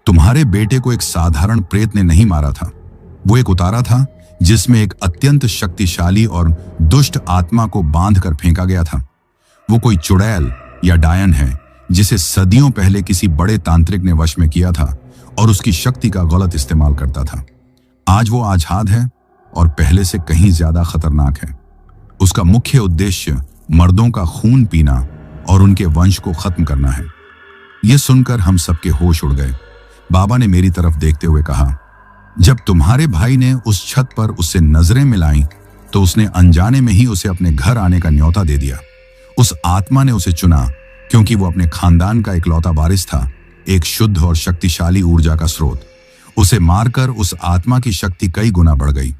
तुम्हारे बेटे को एक साधारण प्रेत ने नहीं मारा था। वो एक उतारा था जिसमें एक अत्यंत शक्तिशाली और दुष्ट आत्मा को बांधकर फेंका गया था। वो कोई चुड़ैल या डायन है जिसे सदियों पहले किसी बड़े तांत्रिक ने वश में किया था और उसकी शक्ति का गलत इस्तेमाल करता था। आज वो आजाद है और पहले से कहीं ज्यादा खतरनाक है। उसका मुख्य उद्देश्य मर्दों का खून पीना और उनके वंश को खत्म करना है। यह सुनकर हम सबके होश उड़ गए। बाबा ने मेरी तरफ देखते हुए कहा, जब तुम्हारे भाई ने उस छत पर उससे नजरें मिलाई तो उसने अनजाने में ही उसे अपने घर आने का न्योता दे दिया। उस आत्मा ने उसे चुना क्योंकि वो अपने खानदान का इकलौता वारिस था, एक शुद्ध और शक्तिशाली ऊर्जा का स्रोत। उसे मारकर उस आत्मा की शक्ति कई गुना बढ़ गई।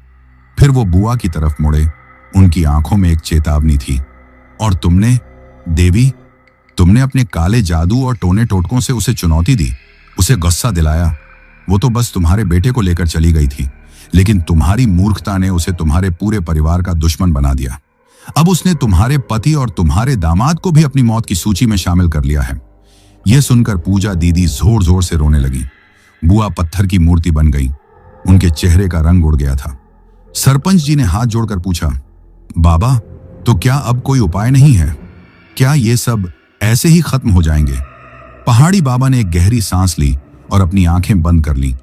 फिर वो बुआ की तरफ मुड़े। उनकी आंखों में एक चेतावनी थी। और तुमने देवी, तुमने अपने काले जादू और टोने टोटकों से उसे चुनौती दी, उसे गुस्सा दिलाया। वो तो बस तुम्हारे बेटे को लेकर चली गई थी, लेकिन तुम्हारी मूर्खता ने उसे तुम्हारे पूरे परिवार का दुश्मन बना दिया। अब उसने तुम्हारे पति और तुम्हारे दामाद को भी अपनी मौत की सूची में शामिल कर लिया है। यह सुनकर पूजा दीदी जोर जोर से रोने लगी। बुआ पत्थर की मूर्ति बन गई। उनके चेहरे का रंग उड़ गया था। सरपंच जी ने हाथ जोड़कर पूछा, बाबा, तो क्या अब कोई उपाय नहीं है? क्या ये सब ऐसे ही खत्म हो जाएंगे? पहाड़ी बाबा ने एक गहरी सांस ली और अपनी आंखें बंद कर ली।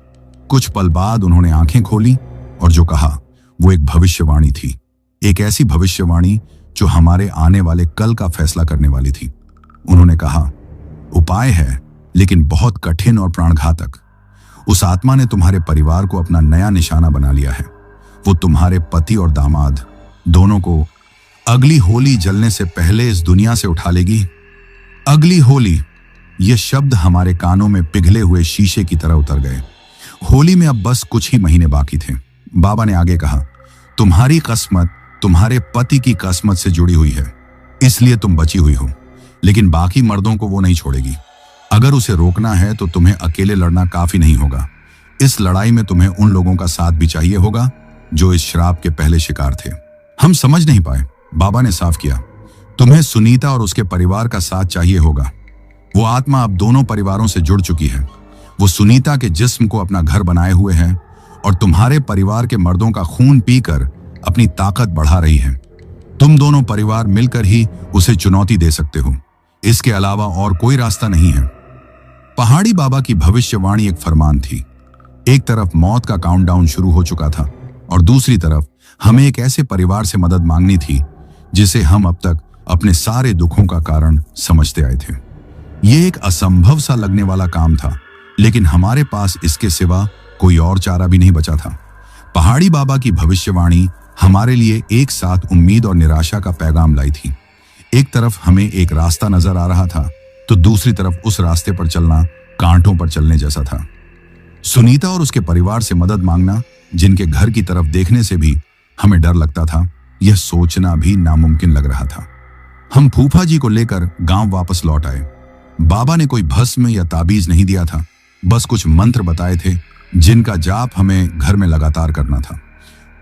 कुछ पल बाद उन्होंने आंखें खोली और जो कहा वो एक भविष्यवाणी थी। एक ऐसी भविष्यवाणी जो हमारे आने वाले कल का फैसला करने वाली थी। उन्होंने कहा, उपाय है, लेकिन बहुत कठिन और प्राणघातक। उस आत्मा ने तुम्हारे परिवार को अपना नया निशाना बना लिया है। वो तुम्हारे पति और दामाद दोनों को अगली होली जलने से पहले इस दुनिया से उठा लेगी। अगली होली, ये शब्द हमारे कानों में पिघले हुए शीशे की तरह उतर गए। होली में अब बस कुछ ही महीने बाकी थे। बाबा ने आगे कहा, तुम्हारी किस्मत तुम्हारे पति की किस्मत से जुड़ी हुई है, इसलिए तुम बची हुई हो, लेकिन बाकी मर्दों को वो नहीं छोड़ेगी। अगर उसे रोकना है तो तुम्हें अकेले लड़ना काफी नहीं होगा। इस लड़ाई में तुम्हें उन लोगों का साथ भी चाहिए होगा जो इस श्राप के पहले शिकार थे। हम समझ नहीं पाए। बाबा ने साफ किया, तुम्हें सुनीता और उसके परिवार का साथ चाहिए होगा। वो आत्मा अब दोनों परिवारों से जुड़ चुकी है। वो सुनीता के जिस्म को अपना घर बनाए हुए है और तुम्हारे परिवार के मर्दों का खून पीकर अपनी ताकत बढ़ा रही है। तुम दोनों परिवार मिलकर ही उसे चुनौती दे सकते हो। इसके अलावा और कोई रास्ता नहीं है। पहाड़ी बाबा की भविष्यवाणी एक फरमान थी। एक तरफ मौत का काउंटडाउन शुरू हो चुका था और दूसरी तरफ हमें एक ऐसे परिवार से मदद मांगनी थी जिसे हम अब तक अपने सारे दुखों का कारण समझते आए थे। यह एक असंभव सा लगने वाला काम था, लेकिन हमारे पास इसके सिवा कोई और चारा भी नहीं बचा था। पहाड़ी बाबा की भविष्यवाणी हमारे लिए एक साथ उम्मीद और निराशा का पैगाम लाई थी। एक तरफ हमें एक रास्ता नजर आ रहा था तो दूसरी तरफ उस रास्ते पर चलना कांटों पर चलने जैसा था। सुनीता और उसके परिवार से मदद मांगना, जिनके घर की तरफ देखने से भी हमें डर लगता था, यह सोचना भी नामुमकिन लग रहा था। हम फूफा जी को लेकर गांव वापस लौट आए। बाबा ने कोई भस्म या ताबीज नहीं दिया था, बस कुछ मंत्र बताए थे जिनका जाप हमें घर में लगातार करना था।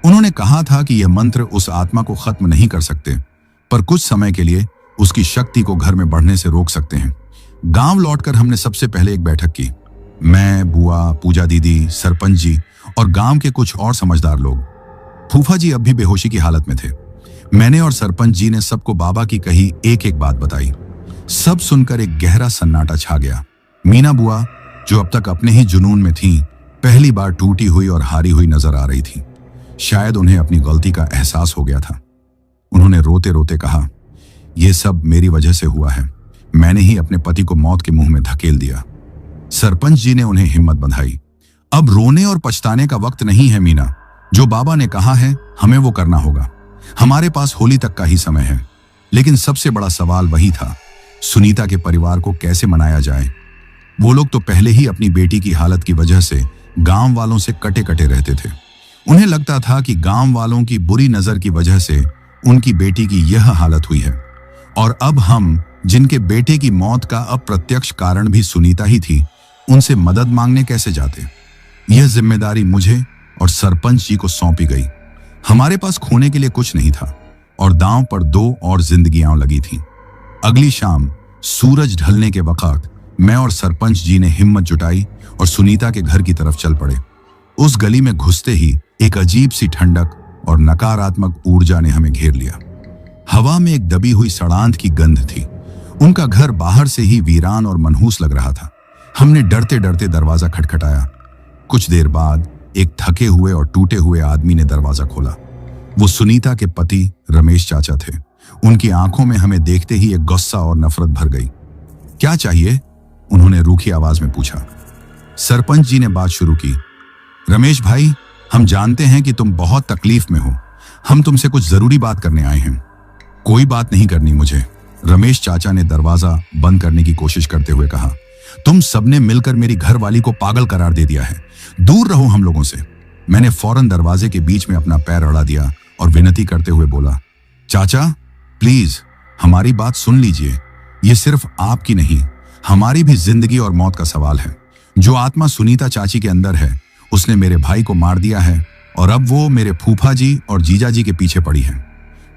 उन्होंने कहा था कि यह मंत्र उस आत्मा को खत्म नहीं कर सकते, पर कुछ समय के लिए उसकी शक्ति को घर में बढ़ने से रोक सकते हैं। गांव लौटकर हमने सबसे पहले एक बैठक की। मैं, बुआ, पूजा दीदी, सरपंच जी और गांव के कुछ और समझदार लोग। फूफा जी अब भी बेहोशी की हालत में थे। मैंने और सरपंच जी ने सबको बाबा की कही एक एक बात बताई। सब सुनकर एक गहरा सन्नाटा छा गया। मीना बुआ, जो अब तक अपने ही जुनून में थीं, पहली बार टूटी हुई और हारी हुई नजर आ रही थी। शायद उन्हें अपनी गलती का एहसास हो गया था। उन्होंने रोते रोते कहा, यह सब मेरी वजह से हुआ है। मैंने ही अपने पति को मौत के मुंह में धकेल दिया। सरपंच जी ने उन्हें हिम्मत बंधाई। अब रोने और पछताने का वक्त नहीं है मीना। जो बाबा ने कहा है हमें वो करना होगा। हमारे पास होली तक का ही समय है। लेकिन सबसे बड़ा सवाल वही था, सुनीता के परिवार को कैसे मनाया जाए। वो लोग तो पहले ही अपनी बेटी की हालत की वजह से गांव वालों से कटे कटे रहते थे। उन्हें लगता था कि गांव वालों की बुरी नजर की वजह से उनकी बेटी की यह हालत हुई है, और अब हम, जिनके बेटे की मौत का अप्रत्यक्ष कारण भी सुनीता ही थी, उनसे मदद मांगने कैसे जाते। यह जिम्मेदारी मुझे और सरपंच जी को सौंपी गई। हमारे पास खोने के लिए कुछ नहीं था और दांव पर 2 और जिंदगियां लगी थीं। अगली शाम सूरज ढलने के वक्त मैं और सरपंच जी ने हिम्मत जुटाई और सुनीता के घर की तरफ चल पड़े। उस गली में घुसते ही एक अजीब सी ठंडक और नकारात्मक ऊर्जा ने हमें घेर लिया। हवा में एक दबी हुई सड़ांध की गंध थी। उनका घर बाहर से ही वीरान और मनहूस लग रहा था। हमने डरते डरते दरवाजा खटखटाया। कुछ देर बाद एक थके हुए और टूटे हुए आदमी ने दरवाजा खोला। वो सुनीता के पति रमेश चाचा थे। उनकी आंखों में हमें देखते ही एक गुस्सा और नफरत भर गई। क्या चाहिए? उन्होंने रूखी आवाज में पूछा। सरपंच जी ने बात शुरू की। रमेश भाई, हम जानते हैं कि तुम बहुत तकलीफ में हो। हम तुमसे कुछ जरूरी बात करने आए हैं। कोई बात नहीं करनी मुझे, रमेश चाचा ने दरवाजा बंद करने की कोशिश करते हुए कहा। तुम सबने मिलकर मेरी घरवाली को पागल करार दे दिया है। दूर रहो हम लोगों से। मैंने फौरन दरवाजे के बीच में अपना पैर अड़ा दिया और विनती करते हुए बोला, चाचा प्लीज हमारी बात सुन लीजिए। ये सिर्फ आपकी नहीं, हमारी भी जिंदगी और मौत का सवाल है। जो आत्मा सुनीता चाची के अंदर है, उसने मेरे भाई को मार दिया है और अब वो मेरे फूफा जी और जीजा जी के पीछे पड़ी है।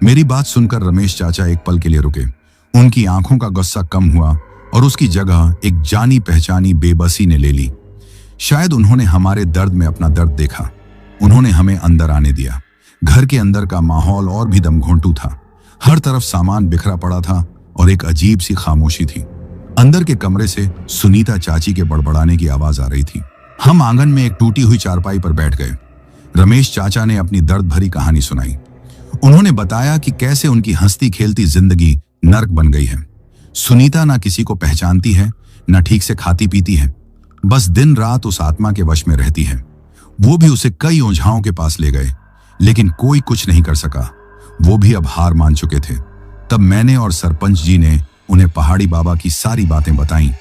मेरी बात सुनकर रमेश चाचा एक पल के लिए रुके। उनकी आंखों का गुस्सा कम हुआ और उसकी जगह एक जानी पहचानी बेबसी ने ले ली। शायद उन्होंने हमारे दर्द में अपना दर्द देखा। उन्होंने हमें अंदर आने दिया। घर के अंदर का माहौल और भी दमघोंटू था। हर तरफ सामान बिखरा पड़ा था और एक अजीब सी खामोशी थी। अंदर के कमरे से सुनीता चाची के बड़बड़ाने की आवाज आ रही थी। हम आंगन में एक टूटी हुई चारपाई पर बैठ गए। रमेश चाचा ने अपनी दर्द भरी कहानी सुनाई। उन्होंने बताया कि कैसे उनकी हंसती खेलती जिंदगी नर्क बन गई है। सुनीता ना किसी को पहचानती है, ना ठीक से खाती पीती है, बस दिन रात उस आत्मा के वश में रहती है। वो भी उसे कई ओझाओं के पास ले गए, लेकिन कोई कुछ नहीं कर सका। वो भी अब हार मान चुके थे। तब मैंने और सरपंच जी ने उन्हें पहाड़ी बाबा की सारी बातें बताईं।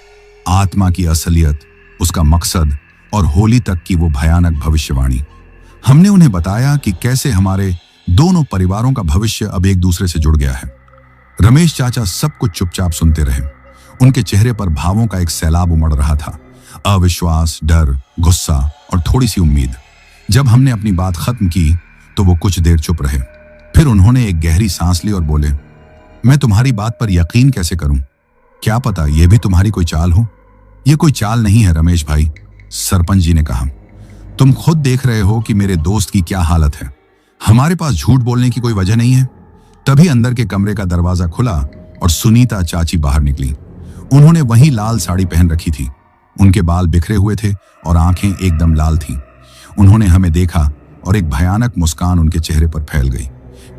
आत्मा की असलियत, उसका मकसद और होली तक की वो भयानक भविष्यवाणी। हमने उन्हें बताया कि कैसे हमारे दोनों परिवारों का भविष्य अब एक दूसरे से जुड़ गया है। रमेश चाचा सब कुछ चुपचाप सुनते रहे। उनके चेहरे पर भावों का एक सैलाब उमड़ रहा था। अविश्वास, डर, गुस्सा और थोड़ी सी उम्मीद। जब हमने अपनी बात खत्म की तो वो कुछ देर चुप रहे। फिर उन्होंने एक गहरी सांस ली और बोले, मैं तुम्हारी बात पर यकीन कैसे करूं? क्या पता यह भी तुम्हारी कोई चाल हो। यह कोई चाल नहीं है रमेश भाई, सरपंच जी ने कहा। तुम खुद देख रहे हो कि मेरे दोस्त की क्या हालत है। हमारे पास झूठ बोलने की कोई वजह नहीं है। तभी अंदर के कमरे का दरवाजा खुला और सुनीता चाची बाहर निकली। उन्होंने वही लाल साड़ी पहन रखी थी। उनके बाल बिखरे हुए थे और आंखें एकदम लाल थीं। उन्होंने हमें देखा और एक भयानक मुस्कान उनके चेहरे पर फैल गई।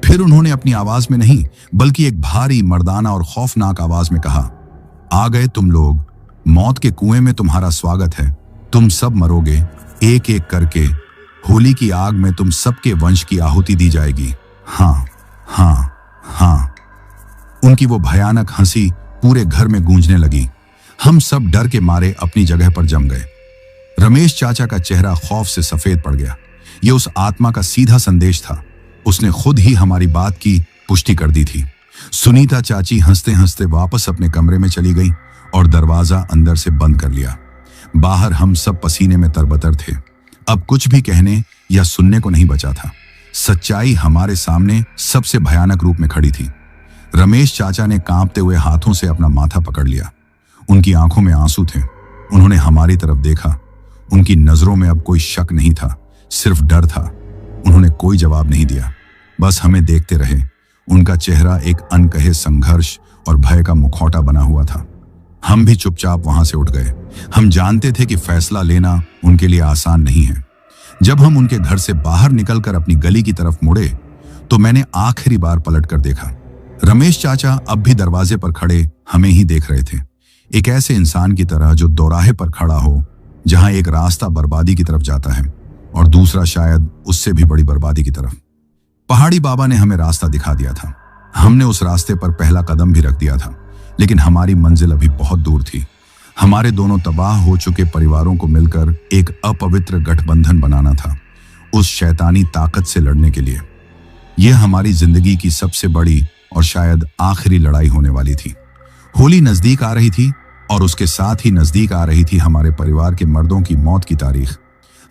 फिर उन्होंने अपनी आवाज में नहीं, बल्कि एक भारी, मर्दाना और खौफनाक आवाज में कहा, आ गए तुम लोग। मौत के कुएं में तुम्हारा स्वागत है। तुम सब मरोगे एक एक करके। होली की आग में तुम सबके वंश की आहुति दी जाएगी। हाँ हाँ हाँ। उनकी उनकी वो भयानक हंसी पूरे घर में गूंजने लगी। हम सब डर के मारे अपनी जगह पर जम गए। रमेश चाचा का चेहरा खौफ से सफेद पड़ गया। ये उस आत्मा का सीधा संदेश था। उसने खुद ही हमारी बात की पुष्टि कर दी थी। सुनीता चाची हंसते हंसते वापस अपने कमरे में चली गई और दरवाजा अंदर से बंद कर लिया। बाहर हम सब पसीने में तरबतर थे। अब कुछ भी कहने या सुनने को नहीं बचा था। सच्चाई हमारे सामने सबसे भयानक रूप में खड़ी थी। रमेश चाचा ने कांपते हुए हाथों से अपना माथा पकड़ लिया। उनकी आंखों में आंसू थे। उन्होंने हमारी तरफ देखा। उनकी नजरों में अब कोई शक नहीं था, सिर्फ डर था। उन्होंने कोई जवाब नहीं दिया, बस हमें देखते रहे। उनका चेहरा एक अनकहे संघर्ष और भय का मुखौटा बना हुआ था। हम भी चुपचाप वहां से उठ गए। हम जानते थे कि फैसला लेना उनके लिए आसान नहीं है। जब हम उनके घर से बाहर निकलकर अपनी गली की तरफ मुड़े तो मैंने आखिरी बार पलटकर देखा। रमेश चाचा अब भी दरवाजे पर खड़े हमें ही देख रहे थे, एक ऐसे इंसान की तरह जो दोराहे पर खड़ा हो, जहां एक रास्ता बर्बादी की तरफ जाता है और दूसरा शायद उससे भी बड़ी बर्बादी की तरफ। पहाड़ी बाबा ने हमें रास्ता दिखा दिया था। हमने उस रास्ते पर पहला कदम भी रख दिया था, लेकिन हमारी मंजिल अभी बहुत दूर थी। हमारे दोनों तबाह हो चुके परिवारों को मिलकर एक अपवित्र गठबंधन बनाना था, उस शैतानी ताकत से लड़ने के लिए। यह हमारी जिंदगी की सबसे बड़ी और शायद आखिरी लड़ाई होने वाली थी। होली नजदीक आ रही थी और उसके साथ ही नजदीक आ रही थी हमारे परिवार के मर्दों की मौत की तारीख।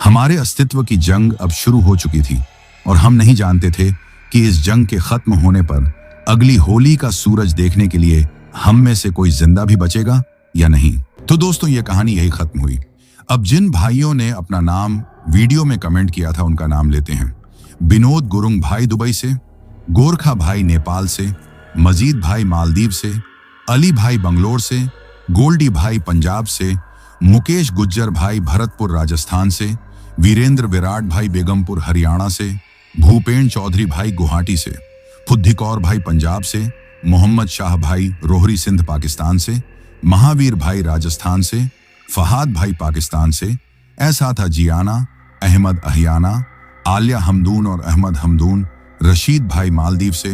हमारे अस्तित्व की जंग अब शुरू हो चुकी थी और हम नहीं जानते थे कि इस जंग के खत्म होने पर अगली होली का सूरज देखने के लिए हम में से कोई जिंदा भी बचेगा या नहीं। तो दोस्तों, ये कहानी यही खत्म हुई। अब जिन भाइयों ने अपना नाम वीडियो में कमेंट किया था उनका नाम लेते हैं। विनोद गुरुंग भाई दुबई से, गोरखा भाई नेपाल से, मजीद भाई मालदीव से, अली भाई बंगलोर से, गोल्डी भाई पंजाब से, मुकेश गुज्जर भाई भरतपुर राजस्थान से, वीरेंद्र विराट भाई बेगमपुर हरियाणा से, भूपेन चौधरी भाई गुवाहाटी से, फुद्धिकौर भाई पंजाब से, मोहम्मद शाह भाई रोहरी सिंध पाकिस्तान से, महावीर भाई राजस्थान से, फहाद भाई पाकिस्तान से, ऐसा था जियाना, अहमद अहियाना, आलिया हमदून और अहमद हमदून, रशीद भाई मालदीव से,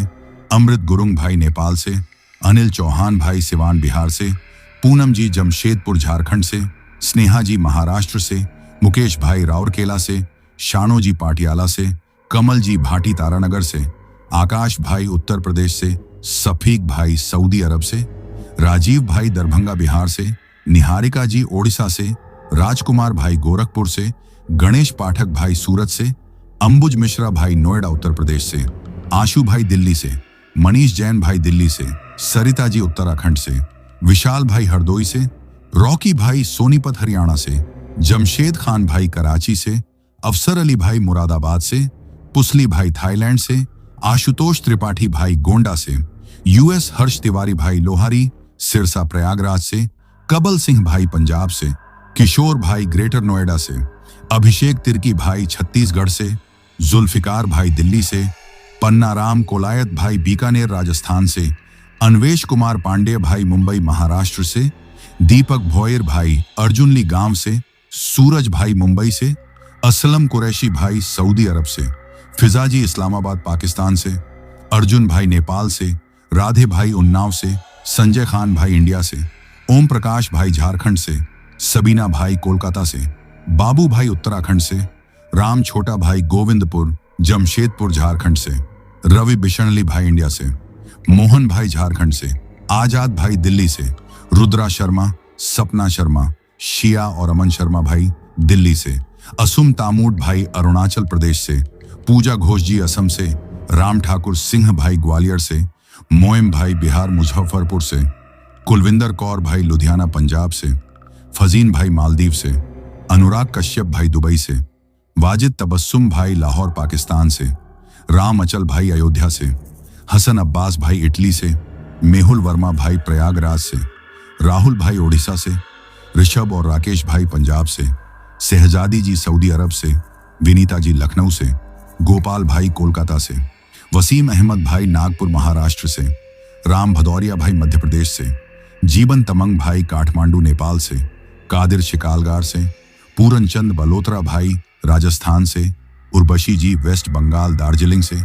अमृत गुरुंग भाई नेपाल से, अनिल चौहान भाई सिवान बिहार से, पूनम जी जमशेदपुर झारखंड से, स्नेहा जी महाराष्ट्र से, मुकेश भाई राउरकेला से, शानो जी पाटियाला से, कमल जी भाटी तारानगर से, आकाश भाई उत्तर प्रदेश से, सफीक भाई सऊदी अरब से, राजीव भाई दरभंगा बिहार से, निहारिका जी ओडिशा से, राजकुमार भाई गोरखपुर से, गणेश पाठक भाई सूरत से, अंबुज मिश्रा भाई नोएडा उत्तर प्रदेश से, आशु भाई दिल्ली से, मनीष जैन भाई दिल्ली से, सरिता जी उत्तराखंड से, विशाल भाई हरदोई से, रॉकी भाई सोनीपत हरियाणा से, जमशेद खान भाई कराची से, अफसर अली भाई मुरादाबाद से, पुसली भाई थाईलैंड से, आशुतोष त्रिपाठी भाई गोंडा से, यूएस हर्ष तिवारी भाई लोहारी सिरसा प्रयागराज से, कबल सिंह भाई पंजाब से, किशोर भाई ग्रेटर नोएडा से, अभिषेक तिर्की भाई छत्तीसगढ़ से, जुल्फिकार भाई दिल्ली से, पन्नाराम कोलायत भाई बीकानेर राजस्थान से, अन्वेश कुमार पांडे भाई मुंबई महाराष्ट्र से, दीपक भोयर भाई अर्जुनली गांव से, सूरज भाई मुंबई से, असलम कुरैशी भाई सऊदी अरब से, फिजाजी इस्लामाबाद पाकिस्तान से, अर्जुन भाई नेपाल से, राधे भाई उन्नाव से, संजय खान भाई इंडिया से, ओम प्रकाश भाई झारखंड से, सबीना भाई कोलकाता से, बाबू भाई उत्तराखंड से, राम छोटा भाई गोविंदपुर जमशेदपुर झारखंड से, रवि बिशनली भाई इंडिया से, मोहन भाई झारखंड से, आजाद भाई दिल्ली से, रुद्रा शर्मा, सपना शर्मा, शिया और अमन शर्मा भाई दिल्ली से, असुम तामूड भाई अरुणाचल प्रदेश से, पूजा घोष जी असम से, राम ठाकुर सिंह भाई ग्वालियर से, मोएम भाई बिहार मुजफ्फरपुर से, कुलविंदर कौर भाई लुधियाना पंजाब से, फजीन भाई मालदीव से, अनुराग कश्यप भाई दुबई से, वाजिद तबस्सुम भाई लाहौर पाकिस्तान से, राम अचल भाई अयोध्या से, हसन अब्बास भाई इटली से, मेहुल वर्मा भाई प्रयागराज से, राहुल भाई ओडिशा से, ऋषभ और राकेश भाई पंजाब से, शहजादी जी सऊदी अरब से, विनीता जी लखनऊ से, गोपाल भाई कोलकाता से, वसीम अहमद भाई नागपुर महाराष्ट्र से, राम भदौरिया भाई मध्य प्रदेश से, जीवन तमंग भाई काठमांडू नेपाल से, कादिर शिकालगार से, पूरन चंद बलोत्रा भाई राजस्थान से, उर्वशी जी वेस्ट बंगाल दार्जिलिंग से,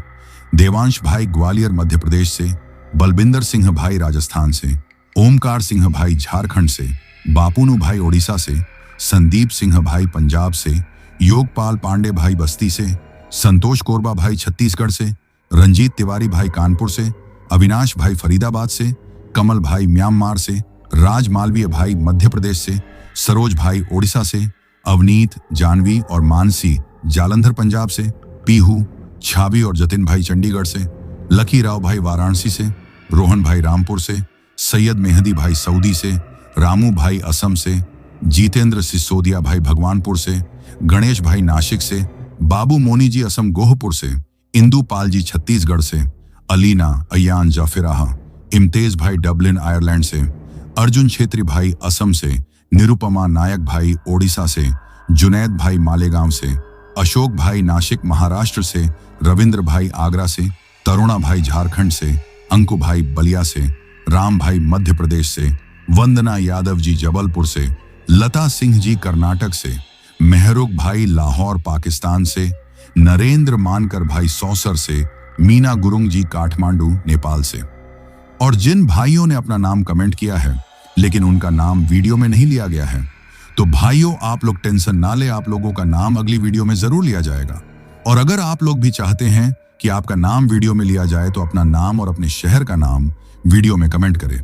देवांश भाई ग्वालियर मध्य प्रदेश से, बलबिंदर सिंह भाई राजस्थान से, ओमकार सिंह भाई झारखंड से, बापूनु भाई ओडिशा से, संदीप सिंह भाई पंजाब से, योगपाल पांडे भाई बस्ती से, संतोष कोरबा भाई छत्तीसगढ़ से, रंजीत तिवारी भाई कानपुर से, अविनाश भाई फरीदाबाद से, कमल भाई म्यांमार से, राज मालवीय भाई मध्य प्रदेश से, सरोज भाई ओडिशा से, अवनीत, जानवी और मानसी जालंधर पंजाब से, पीहू, छाबी और जतिन भाई चंडीगढ़ से, लकी राव भाई वाराणसी से, रोहन भाई रामपुर से, सैयद मेहदी भाई सऊदी से, रामू भाई असम से, जितेंद्र सिसोदिया भाई भगवानपुर से, गणेश भाई नासिक से, बाबू मोनी जी असम गोहपुर से, इंदू पाल जी छत्तीसगढ़ से, अलीना अयान जाफिराहा, इम्तेज भाई डबलिन आयरलैंड से, अर्जुन छेत्री भाई असम से, निरुपमा नायक भाई ओडिशा से, जुनैद भाई मालेगांव से, अशोक भाई नासिक महाराष्ट्र से, रविंद्र भाई आगरा से, तरुणा भाई झारखंड से, अंकु भाई बलिया से, राम भाई मध्य प्रदेश से, वंदना यादव जी जबलपुर से, लता सिंह जी कर्नाटक से, मेहरुख भाई लाहौर पाकिस्तान से, नरेंद्र मानकर भाई सौसर से, मीना गुरुंग जी काठमांडू नेपाल से। और जिन भाइयों ने अपना नाम कमेंट किया है लेकिन उनका नाम वीडियो में नहीं लिया गया है, तो भाइयों आप लोग टेंशन ना ले, आप लोगों का नाम अगली वीडियो में जरूर लिया जाएगा। और अगर आप लोग भी चाहते हैं कि आपका नाम वीडियो में लिया जाए तो अपना नाम और अपने शहर का नाम वीडियो में कमेंट करें।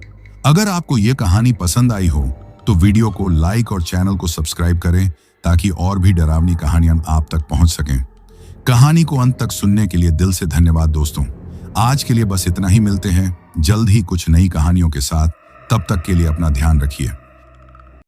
अगर आपको ये कहानी पसंद आई हो तो वीडियो को लाइक और चैनल को सब्सक्राइब करें ताकि और भी डरावनी कहानियां आप तक पहुंच सकें। कहानी को अंत तक सुनने के लिए दिल से धन्यवाद दोस्तों। आज के लिए बस इतना ही, मिलते हैं जल्द ही कुछ नई कहानियों के साथ। तब तक के लिए अपना ध्यान रखिए।